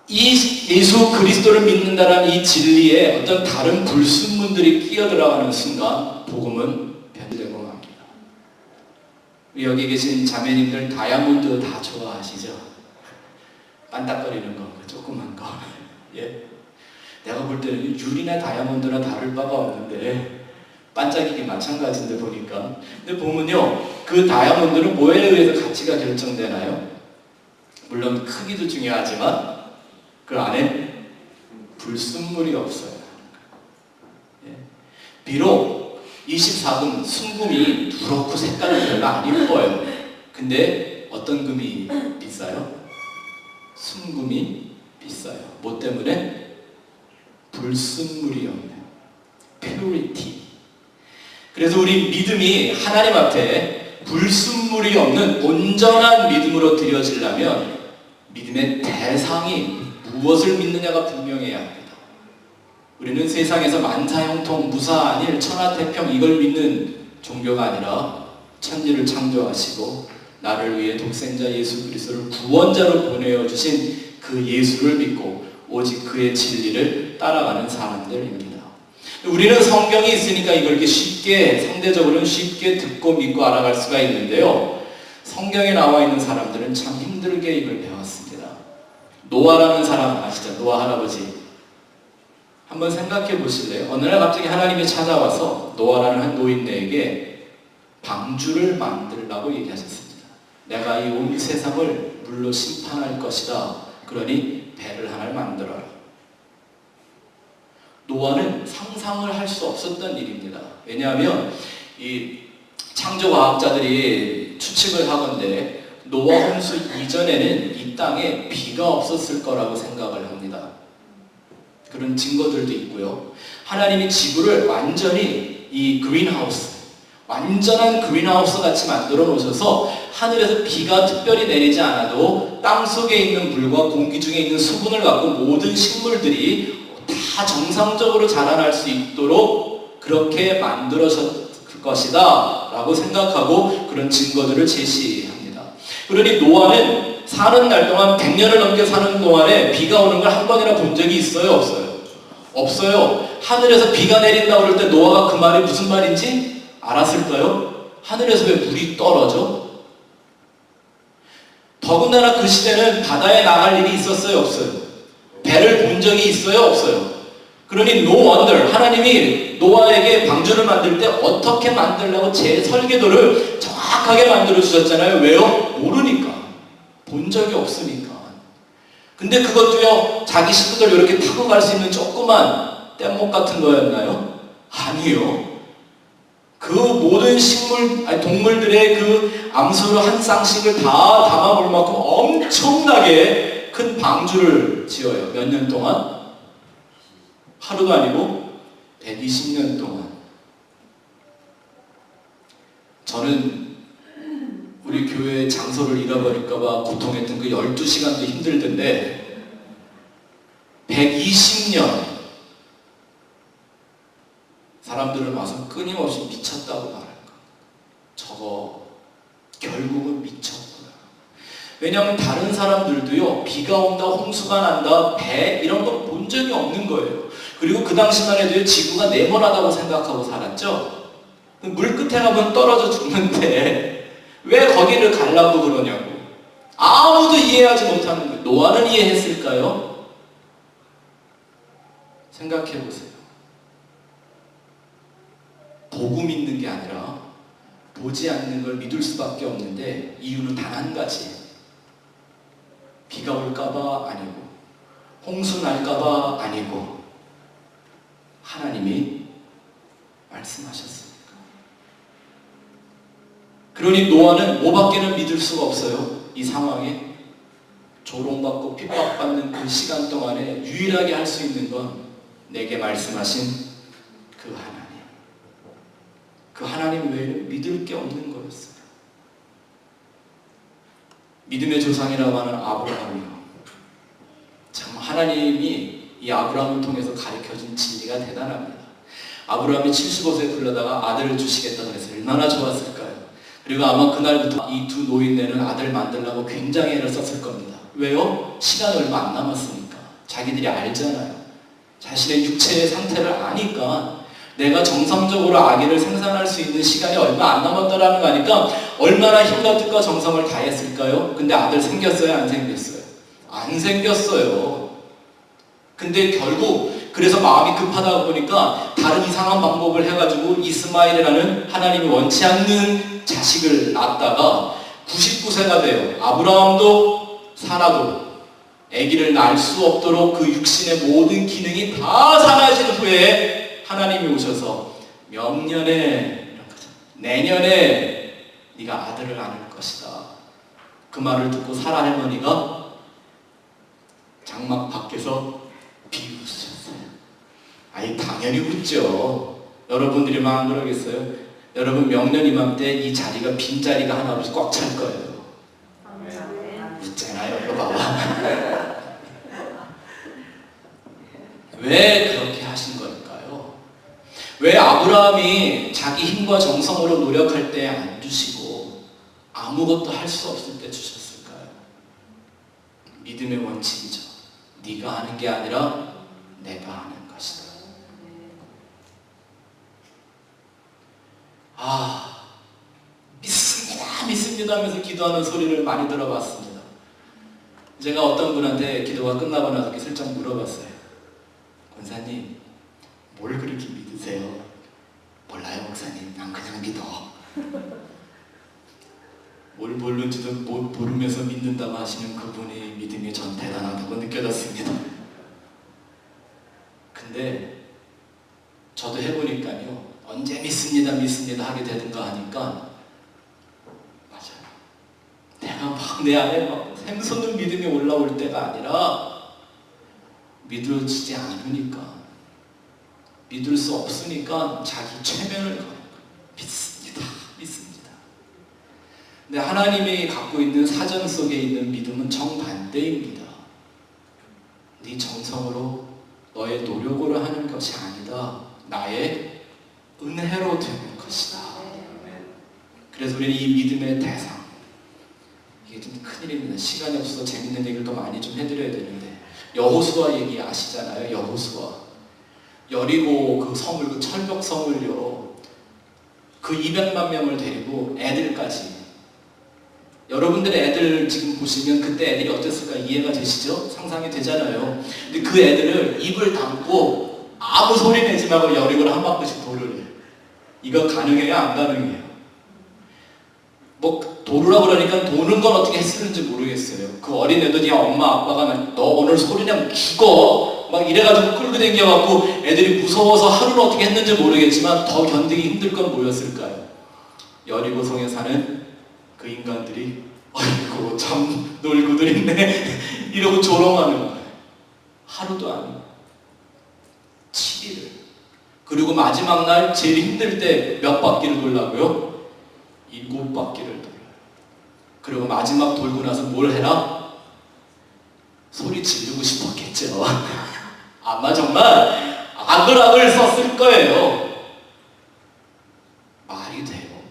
이 예수 그리스도를 믿는다는 이 진리에 어떤 다른 불순물들이 끼어들어가는 순간 복음은 변질되고 맙니다. 여기 계신 자매님들 다이아몬드 다 좋아하시죠? 반딱거리는 거, 조그만 거. 예? 내가 볼 때는 유리나 다이아몬드나 다를 바가 없는데 반짝이기 마찬가지인데 보니까. 근데 보면요, 그 다이아몬드는 뭐에 의해서 가치가 결정되나요? 물론 크기도 중요하지만 그 안에 불순물이 없어요. 예. 비록 24금 순금이 누렇고 색깔은 별로 안 이뻐요. 근데 어떤 금이 비싸요? 순금이 비싸요. 뭐 때문에? 불순물이 없는 purity. 그래서 우리 믿음이 하나님 앞에 불순물이 없는 온전한 믿음으로 드려지려면 믿음의 대상이 무엇을 믿느냐가 분명해야 합니다. 우리는 세상에서 만사형통, 무사한일, 천하태평 이걸 믿는 종교가 아니라 천지를 창조하시고 나를 위해 독생자 예수 그리스도를 구원자로 보내어 주신 그 예수를 믿고 오직 그의 진리를 따라가는 사람들입니다. 우리는 성경이 있으니까 이걸 이렇게 쉽게, 상대적으로는 쉽게 듣고 믿고 알아갈 수가 있는데요. 성경에 나와 있는 사람들은 참 힘들게 이걸 배웠습니다. 노아라는 사람 아시죠? 노아 할아버지. 한번 생각해 보실래요? 어느 날 갑자기 하나님이 찾아와서 노아라는 한 노인네에게 방주를 만들라고 얘기하셨습니다. 내가 이 온 세상을 물로 심판할 것이다. 그러니 배를 하나를 만들어라. 노아는 상상을 할 수 없었던 일입니다. 왜냐하면 이 창조과학자들이 추측을 하건대 노아 홍수 이전에는 이 땅에 비가 없었을 거라고 생각을 합니다. 그런 증거들도 있고요. 하나님이 지구를 완전히 이 그린하우스, 완전한 그린하우스 같이 만들어 놓으셔서 하늘에서 비가 특별히 내리지 않아도 땅 속에 있는 물과 공기 중에 있는 수분을 갖고 모든 식물들이 다 정상적으로 자라날 수 있도록 그렇게 만들어졌을 것이다 라고 생각하고 그런 증거들을 제시합니다. 그러니 노아는 사는 날 동안 100년을 넘게 사는 동안에 비가 오는 걸 한 번이나 본 적이 있어요? 없어요? 없어요. 하늘에서 비가 내린다고 그럴 때 노아가 그 말이 무슨 말인지 알았을까요? 하늘에서 왜 물이 떨어져? 더군다나 그 시대는 바다에 나갈 일이 있었어요? 없어요? 배를 본 적이 있어요? 없어요? 그러니 no wonder 하나님이 노아에게 방주를 만들 때 어떻게 만들려고 제 설계도를 정확하게 만들어 주셨잖아요. 왜요? 모르니까. 본 적이 없으니까. 근데 그것도요, 자기 식구들 이렇게 타고 갈 수 있는 조그만 뗏목 같은 거였나요? 아니요. 그 모든 동물들의 그 암수로 한 쌍씩을 다 담아볼 만큼 엄청나게 큰 방주를 지어요. 몇 년 동안? 하루도 아니고 120년 동안. 저는 우리 교회 장소를 잃어버릴까봐 고통했던 그 12시간도 힘들던데 120년 사람들은 와서 끊임없이 미쳤다고 말할까. 저거 결국은 미쳤구나. 왜냐하면 다른 사람들도요, 비가 온다, 홍수가 난다, 배 이런 거 본 적이 없는 거예요. 그리고 그 당시만 해도 지구가 네모나다고 생각하고 살았죠. 물 끝에 가면 떨어져 죽는데 왜 거기를 가려고 그러냐고. 아무도 이해하지 못하는 거예요. 노아는 이해했을까요? 생각해 보세요. 보고 믿는 게 아니라 보지 않는 걸 믿을 수밖에 없는데 이유는 단 한 가지. 비가 올까봐 아니고 홍수 날까봐 아니고 하나님이 말씀하셨으니까. 그러니 노아는 뭐밖에는 믿을 수가 없어요. 이 상황에 조롱받고 핍박받는 그 시간 동안에 유일하게 할 수 있는 건 내게 말씀하신 그 하나님. 그 하나님 외에는 믿을 게 없는 거였어요. 믿음의 조상이라고 하는 아브라함이요. 참 하나님이 이 아브라함을 통해서 가르쳐준 진리가 대단합니다. 아브라함이 75세에 불러다가 아들을 주시겠다고 해서 얼마나 좋았을까요? 그리고 아마 그날부터 이 두 노인네는 아들 만들려고 굉장히 애를 썼을 겁니다. 왜요? 시간이 얼마 안 남았으니까. 자기들이 알잖아요. 자신의 육체의 상태를 아니까 내가 정상적으로 아기를 생산할 수 있는 시간이 얼마 안 남았다라는 거 아니까 얼마나 힘과 뜻과 정성을 다했을까요? 근데 아들 생겼어요? 안 생겼어요? 안 생겼어요. 근데 결국 그래서 마음이 급하다 보니까 다른 이상한 방법을 해가지고 이스마엘이라는 하나님이 원치 않는 자식을 낳았다가 99세가 돼요. 아브라함도 사라도 아기를 낳을 수 없도록 그 육신의 모든 기능이 다 사라진 후에 하나님이 오셔서 명년에 내년에 네가 아들을 낳을 것이다. 그 말을 듣고 사라 할머니가 장막 밖에서 비웃으셨어요. 아니 당연히 웃죠. 여러분들이 마음 그러겠어요? 여러분 명년 이맘때 이 자리가 빈자리가 하나 없이 꽉 찰 거예요. 웃잖아요. 이거 봐봐. 왜 그렇게 하신 걸까요? 왜 아브라함이 자기 힘과 정성으로 노력할 때 안 주시고 아무것도 할 수 없을 때 주셨을까요? 믿음의 원칙이죠. 네가 하는 게 아니라 내가 하는 것이다. 믿습니다 하면서 기도하는 소리를 많이 들어봤습니다. 제가 어떤 분한테 기도가 끝나고 나서 슬쩍 물어봤어요. 권사님, 뭘 그렇게 믿으세요? 몰라요 목사님, 난 그냥 믿어. 뭘 모르는지도 모르면서 믿는다고 하시는 그분의 믿음이 전 대단하다고 느껴졌습니다. 근데 저도 해보니까요, 언제 믿습니다 하게 되든가 하니까 맞아요. 내가 막 내 안에 막 샘솟는 믿음이 올라올 때가 아니라 믿어지지 않으니까, 믿을 수 없으니까 자기 최면을 걸어요. 믿습니다. 근데 하나님이 갖고 있는 사전 속에 있는 믿음은 정반대입니다. 네 정성으로 너의 노력으로 하는 것이 아니다. 나의 은혜로 되는 것이다. 그래서 우리는 이 믿음의 대상, 이게 좀 큰일입니다. 시간이 없어서 재밌는 얘기를 더 많이 좀 해드려야 되는데, 여호수아 얘기 아시잖아요. 여호수아 여리고 그 성을, 그 철벽 성을요, 그 200만 명을 데리고 애들까지, 여러분들의 애들 지금 보시면 그때 애들이 어땠을까 이해가 되시죠? 상상이 되잖아요. 근데 그 애들을 입을 닫고 아무 소리 내지 말고 여리고를 한 바퀴씩 도르래. 이거 가능해요? 안 가능해요? 뭐 도르라 그러니까 도는 건 어떻게 했을는지 모르겠어요. 그 어린 애들이 엄마 아빠가 너 오늘 소리 내면 죽어 막 이래가지고 끌고 다녀갖고 애들이 무서워서 하루는 어떻게 했는지 모르겠지만 더 견디기 힘들 건 뭐였을까요? 여리고성에 사는 그 인간들이 아이고 참 놀고들 있네 이러고 조롱하는 거예요. 하루도 아니고 7일을. 그리고 마지막 날 제일 힘들 때 몇 바퀴를 돌라고요? 7바퀴를 돌려요. 그리고 마지막 돌고 나서 뭘 해라? 소리 지르고 싶었겠죠. 아마 정말 악을 썼을 거예요. 말이 돼요?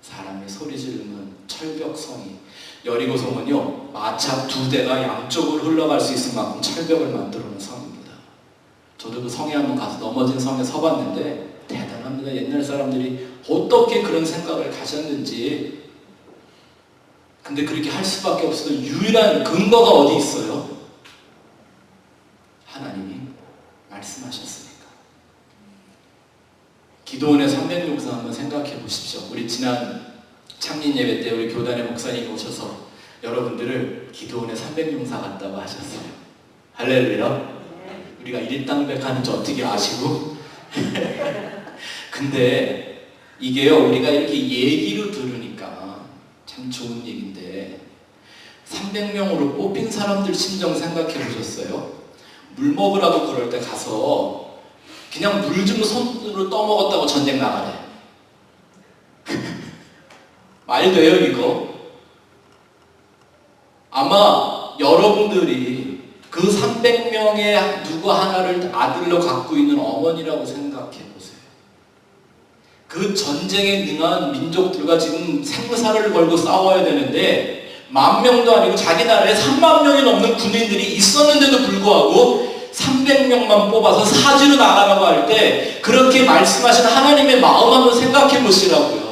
사람이 소리 지르는 철벽성이. 여리고성은요, 마차 2대가 양쪽으로 흘러갈 수 있을 만큼 철벽을 만들어 놓은 성입니다. 저도 그 성에 한번 가서 넘어진 성에 서봤는데 대단합니다. 옛날 사람들이 어떻게 그런 생각을 가졌는지. 근데 그렇게 할 수밖에 없었던 유일한 근거가 어디 있어요? 하나님이 말씀하셨으니까. 기도원의 300용사 한번 생각해 보십시오. 우리 지난 창립 예배 때 우리 교단의 목사님이 오셔서 여러분들을 기도원의 300용사 같다고 하셨어요. 할렐루야. 우리가 일당백하는 줄 어떻게 아시고? 근데 이게요, 우리가 이렇게 얘기로 들으니까 참 좋은 얘기인데 300명으로 뽑힌 사람들 심정 생각해 보셨어요? 물 먹으라고 그럴 때 가서 그냥 물 좀 손으로 떠먹었다고 전쟁 나가래. 말 돼요 이거? 아마 여러분들이 그 300명의 누구 하나를 아들로 갖고 있는 어머니라고 생각해 보세요. 그 전쟁에 능한 민족들과 지금 생사를 걸고 싸워야 되는데 10,000명도 아니고 자기 나라에 30,000명이 넘는 군인들이 있었는데도 불구하고 300명만 뽑아서 사지로 나가라고 할 때 그렇게 말씀하신 하나님의 마음 한번 생각해 보시라고요.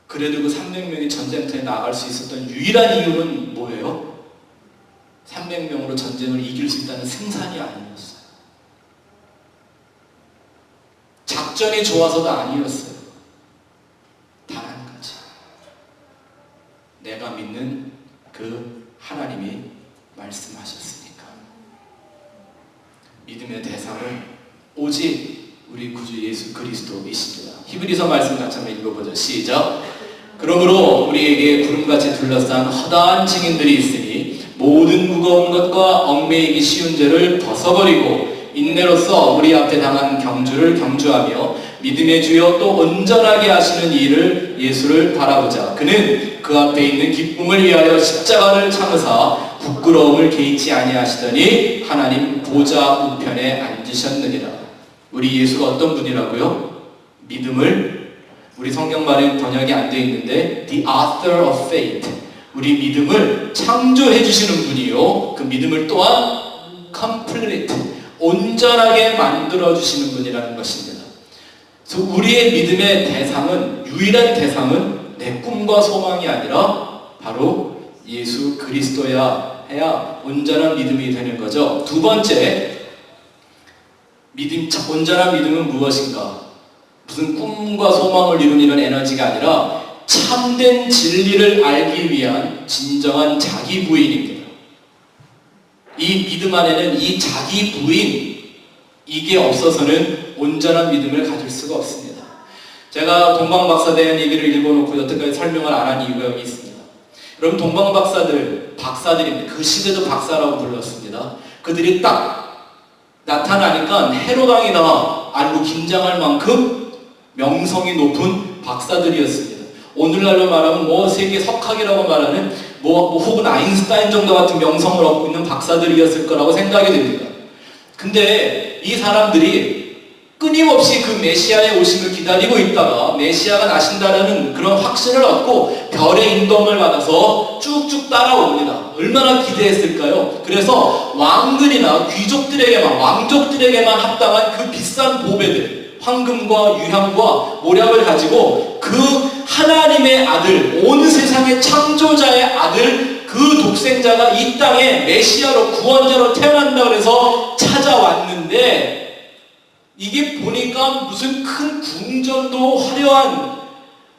그래도 그 300명이 전쟁터에 나갈 수 있었던 유일한 이유는 뭐예요? 300명으로 전쟁을 이길 수 있다는 승산이 아니었어요. 작전이 좋아서도 아니었어요. 단 한 가지. 내가 믿는 그 하나님이 말씀하셨으니까. 믿음의 대상은 오직 우리 구주 예수 그리스도이십니다. 히브리서 말씀 같이 한번 읽어보죠. 시작. 그러므로 우리에게 구름같이 둘러싼 허다한 증인들이 있으니 모든 무거운 것과 얽매이기 쉬운 죄를 벗어버리고 인내로써 우리 앞에 당한 경주를 경주하며 믿음의 주여 또 온전하게 하시는 이를 예수를 바라보자. 그는 그 앞에 있는 기쁨을 위하여 십자가를 참으사 부끄러움을 개의치 아니하시더니 하나님 보좌 우편에 앉으셨느니라. 우리 예수가 어떤 분이라고요? 믿음을, 우리 성경말에 번역이 안 되어 있는데 The author of faith, 우리 믿음을 창조해 주시는 분이요, 그 믿음을 또한 complete, 온전하게 만들어 주시는 분이라는 것입니다. 그래서 우리의 믿음의 대상은, 유일한 대상은 내 꿈과 소망이 아니라 바로 예수 그리스도야 해야 온전한 믿음이 되는 거죠. 두 번째, 온전한 믿음은 무엇인가? 무슨 꿈과 소망을 이루는 에너지가 아니라 참된 진리를 알기 위한 진정한 자기 부인입니다. 이 믿음 안에는 이 자기 부인, 이게 없어서는 온전한 믿음을 가질 수가 없습니다. 제가 동방박사에 대한 얘기를 읽어놓고 여태까지 설명을 안 한 이유가 여기 있습니다. 여러분, 동방박사들, 박사들입니다. 그 시대도 박사라고 불렀습니다. 그들이 딱 나타나니까 헤로당이다 알고 긴장할 만큼 명성이 높은 박사들이었습니다. 오늘날로 말하면 세계 석학이라고 말하는 혹은 아인슈타인 정도 같은 명성을 얻고 있는 박사들이었을 거라고 생각이 됩니다. 근데 이 사람들이 끊임없이 그 메시아의 오심을 기다리고 있다가 메시아가 나신다는 그런 확신을 얻고 별의 인도함을 받아서 쭉쭉 따라옵니다. 얼마나 기대했을까요? 그래서 왕들이나 귀족들에게만, 왕족들에게만 합당한 그 비싼 보배들, 황금과 유향과 모략을 가지고 그 하나님의 아들, 온 세상의 창조자의 아들, 그 독생자가 이 땅에 메시아로, 구원자로 태어난다고 해서 찾아왔는데, 이게 보니까 무슨 큰 궁전도 화려한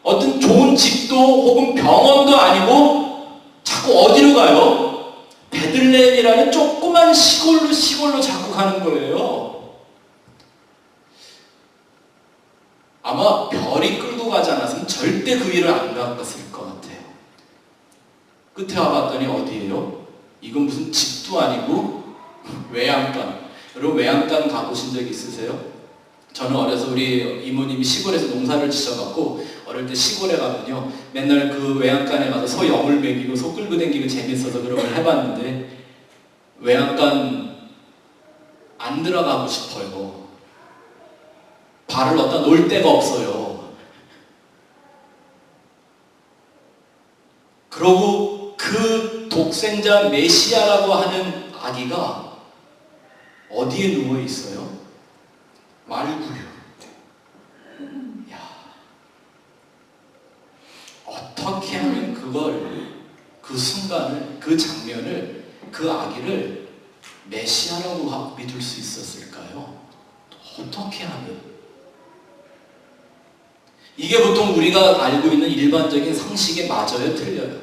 어떤 좋은 집도 혹은 병원도 아니고 자꾸 어디로 가요? 베들레헴이라는 조그만 시골로 자꾸 가는 거예요. 아마 별이 끌고 가지 않았으면 절대 그 일을 안 갔을 것 같아요. 끝에 와봤더니 어디예요? 이건 무슨 집도 아니고 외양간. 여러분, 외양간 가보신 적 있으세요? 저는 어려서 우리 이모님이 시골에서 농사를 지셔갖고 어릴 때 시골에 가면요 맨날 그 외양간에 가서 소 영을 먹이고 소 끌고 다니고 재밌어서 그런 걸 해봤는데, 외양간 안 들어가고 싶어요. 발을 어디다 놓을 데가 없어요. 그러고 그 독생자 메시아라고 하는 아기가 어디에 누워 있어요? 말구유. 야, 어떻게 하면 그 순간을, 그 장면을, 그 아기를 메시아라고 믿을 수 있었을까요? 어떻게 하면? 이게 보통 우리가 알고 있는 일반적인 상식에 맞아요, 틀려요?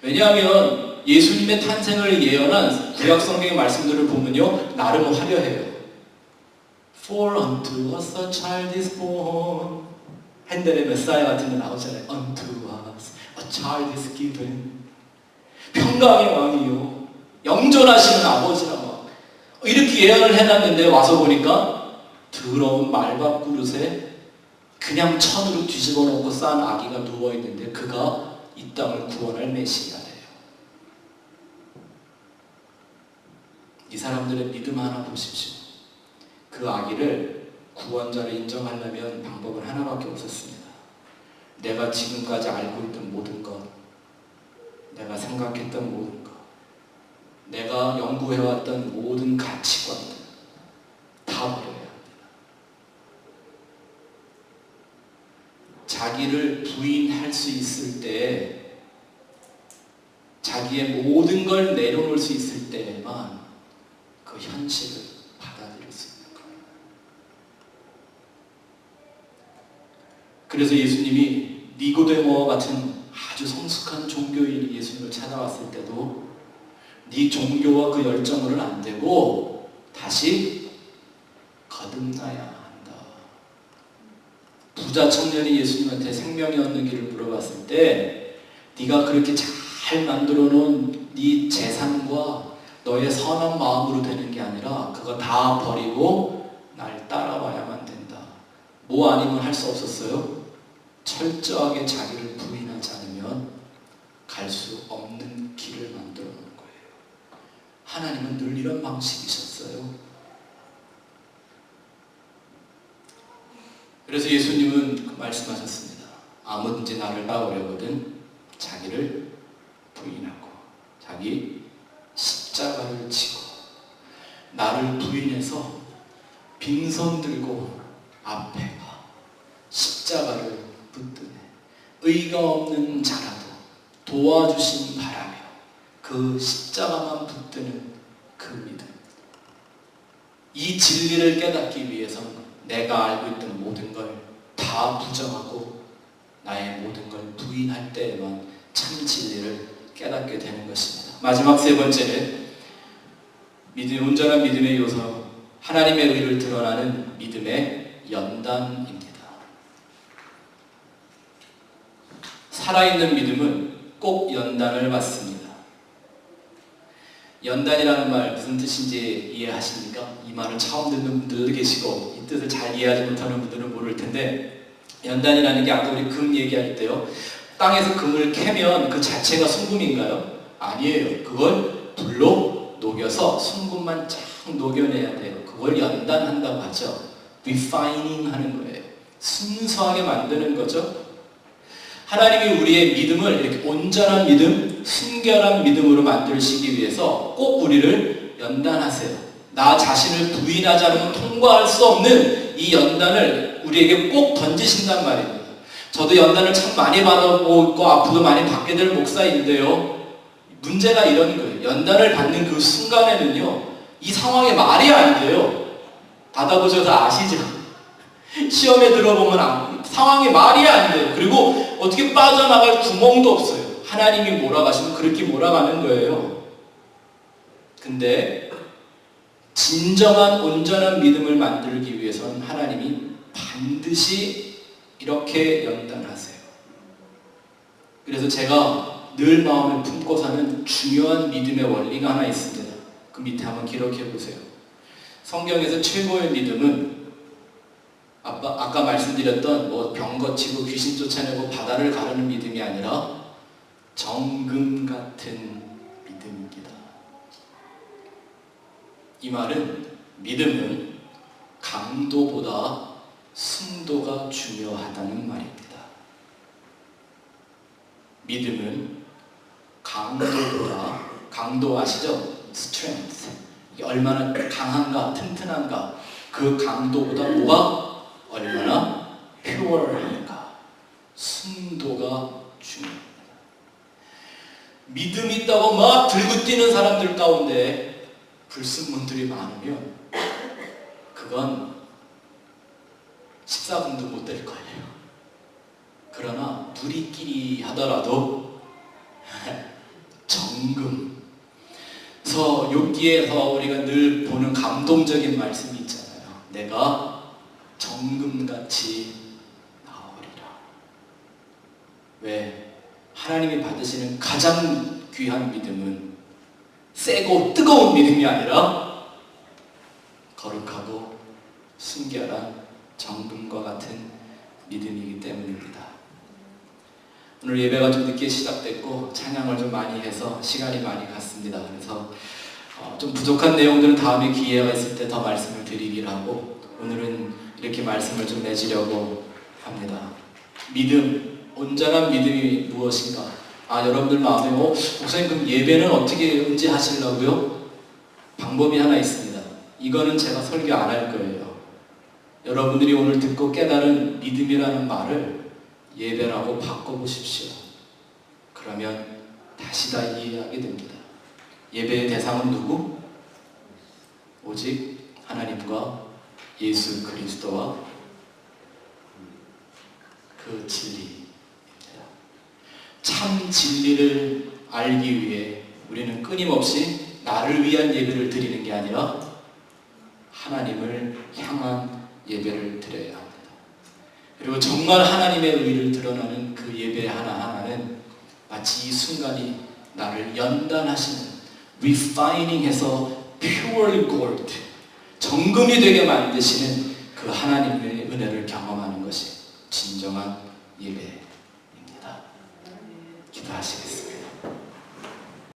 왜냐하면 예수님의 탄생을 예언한 구약 성경의 말씀들을 보면요 나름 화려해요. For unto us a child is born. 핸델의 메사야 같은 데 나오잖아요. Unto us a child is given. 평강의 왕이요, 영존하시는 아버지라 막 이렇게 예언을 해놨는데 와서 보니까 더러운 말밥그릇에 그냥 천으로 뒤집어 놓고 싼 아기가 누워있는데 그가 이 땅을 구원할 메시아예요. 이 사람들의 믿음 하나 보십시오. 그 아기를 구원자로 인정하려면 방법은 하나밖에 없었습니다. 내가 지금까지 알고 있던 모든 것, 내가 생각했던 모든 것, 내가 연구해왔던 모든 가치관들 다 버려야 합니다. 자기를 부인할 수 있을 때, 자기의 모든 걸 내려놓을 수 있을 때에만 그 현실을 받아들일 수 있는 거예요. 그래서 예수님이 니고데모와 같은 아주 성숙한 종교인이 예수님을 찾아왔을 때도 네 종교와 그 열정으로는 안 되고 다시 거듭나야 한다. 부자 청년이 예수님한테 생명이 없는 길을 물어봤을 때 네가 그렇게 잘 만들어 놓은 네 재산과 너의 선한 마음으로 되는 게 아니라 그거 다 버리고 날 따라와야만 된다. 뭐 아니면 할 수 없었어요? 철저하게 자기를 부인하지 않으면 갈 수 없는 길을 만들어 하나님은 늘 이런 방식이셨어요. 그래서 예수님은 말씀하셨습니다. 아무든지 나를 따르려거든 자기를 부인하고 자기 십자가를 지고 나를 부인해서 빈손 들고 앞에 가 십자가를 붙드네. 의가 없는 자라도 도와주신 바라며 그 십자가만 붙드는 그 믿음. 이 진리를 깨닫기 위해서는 내가 알고 있던 모든 걸 다 부정하고 나의 모든 걸 부인할 때에만 참 진리를 깨닫게 되는 것입니다. 마지막 세 번째는 온전한 믿음의 요소, 하나님의 의를 드러나는 믿음의 연단입니다. 살아있는 믿음은 꼭 연단을 받습니다. 연단이라는 말 무슨 뜻인지 이해하십니까? 이 말을 처음 듣는 분들도 계시고 이 뜻을 잘 이해하지 못하는 분들은 모를 텐데, 연단이라는 게 아까 우리 금 얘기할 때요, 땅에서 금을 캐면 그 자체가 순금인가요? 아니에요. 그걸 불로 녹여서 순금만 쫙 녹여내야 돼요. 그걸 연단한다고 하죠. refining 하는 거예요. 순수하게 만드는 거죠. 하나님이 우리의 믿음을 이렇게 온전한 믿음, 순결한 믿음으로 만드시기 위해서 꼭 우리를 연단하세요. 나 자신을 부인하지 않으면 통과할 수 없는 이 연단을 우리에게 꼭 던지신단 말입니다. 저도 연단을 참 많이 받아보고 있고 앞으로 많이 받게 될 목사인데요, 문제가 이런 거예요. 연단을 받는 그 순간에는요, 이 상황이 말이 안 돼요. 받아보셔서 아시죠? 시험에 들어보면 상황이 말이 안 돼요. 그리고 어떻게 빠져나갈 구멍도 없어요. 하나님이 몰아가시면 그렇게 몰아가는 거예요. 근데 진정한 온전한 믿음을 만들기 위해서는 하나님이 반드시 이렇게 연단하세요. 그래서 제가 늘 마음에 품고 사는 중요한 믿음의 원리가 하나 있습니다. 그 밑에 한번 기록해 보세요. 성경에서 최고의 믿음은 아까 말씀드렸던 병 거치고 귀신 쫓아내고 바다를 가르는 믿음이 아니라 정금 같은 믿음입니다. 이 말은 믿음은 강도보다 순도가 중요하다는 말입니다. 믿음은 강도보다, 강도 아시죠? strength. 얼마나 강한가, 튼튼한가. 그 강도보다 뭐가 얼마나 pure한가, 순도가 중요합니다. 믿음이 있다고 막 들고 뛰는 사람들 가운데 불순물들이 많으면 그건 14분도 못 될 거예요. 그러나 우리끼리 하더라도 정금. 그래서 욥기에서 우리가 늘 보는 감동적인 말씀이 있잖아요. 내가 정금같이 나오리라. 왜? 하나님이 받으시는 가장 귀한 믿음은 세고 뜨거운 믿음이 아니라 거룩하고 순결한 정금과 같은 믿음이기 때문입니다. 오늘 예배가 좀 늦게 시작됐고 찬양을 좀 많이 해서 시간이 많이 갔습니다. 그래서 좀 부족한 내용들은 다음에 기회가 있을 때 더 말씀을 드리기로 하고, 오늘은 이렇게 말씀을 좀 내주려고 합니다. 믿음, 온전한 믿음이 무엇인가? 여러분들 마음에 목사님 그럼 예배는 언제 하시려고요? 방법이 하나 있습니다. 이거는 제가 설교 안 할 거예요. 여러분들이 오늘 듣고 깨달은 믿음이라는 말을 예배라고 바꿔보십시오. 그러면 다시 다 이해하게 됩니다. 예배의 대상은 누구? 오직 하나님과 예수 그리스도와 그 진리입니다. 참 진리를 알기 위해 우리는 끊임없이 나를 위한 예배를 드리는 게 아니라 하나님을 향한 예배를 드려야 합니다. 그리고 정말 하나님의 의를 드러나는 그 예배 하나하나는 마치 이 순간이 나를 연단하시는, refining해서 pure gold, 정금이 되게 만드시는 그 하나님의 은혜를 경험하는 것이 진정한 예배입니다. 기도하시겠습니다.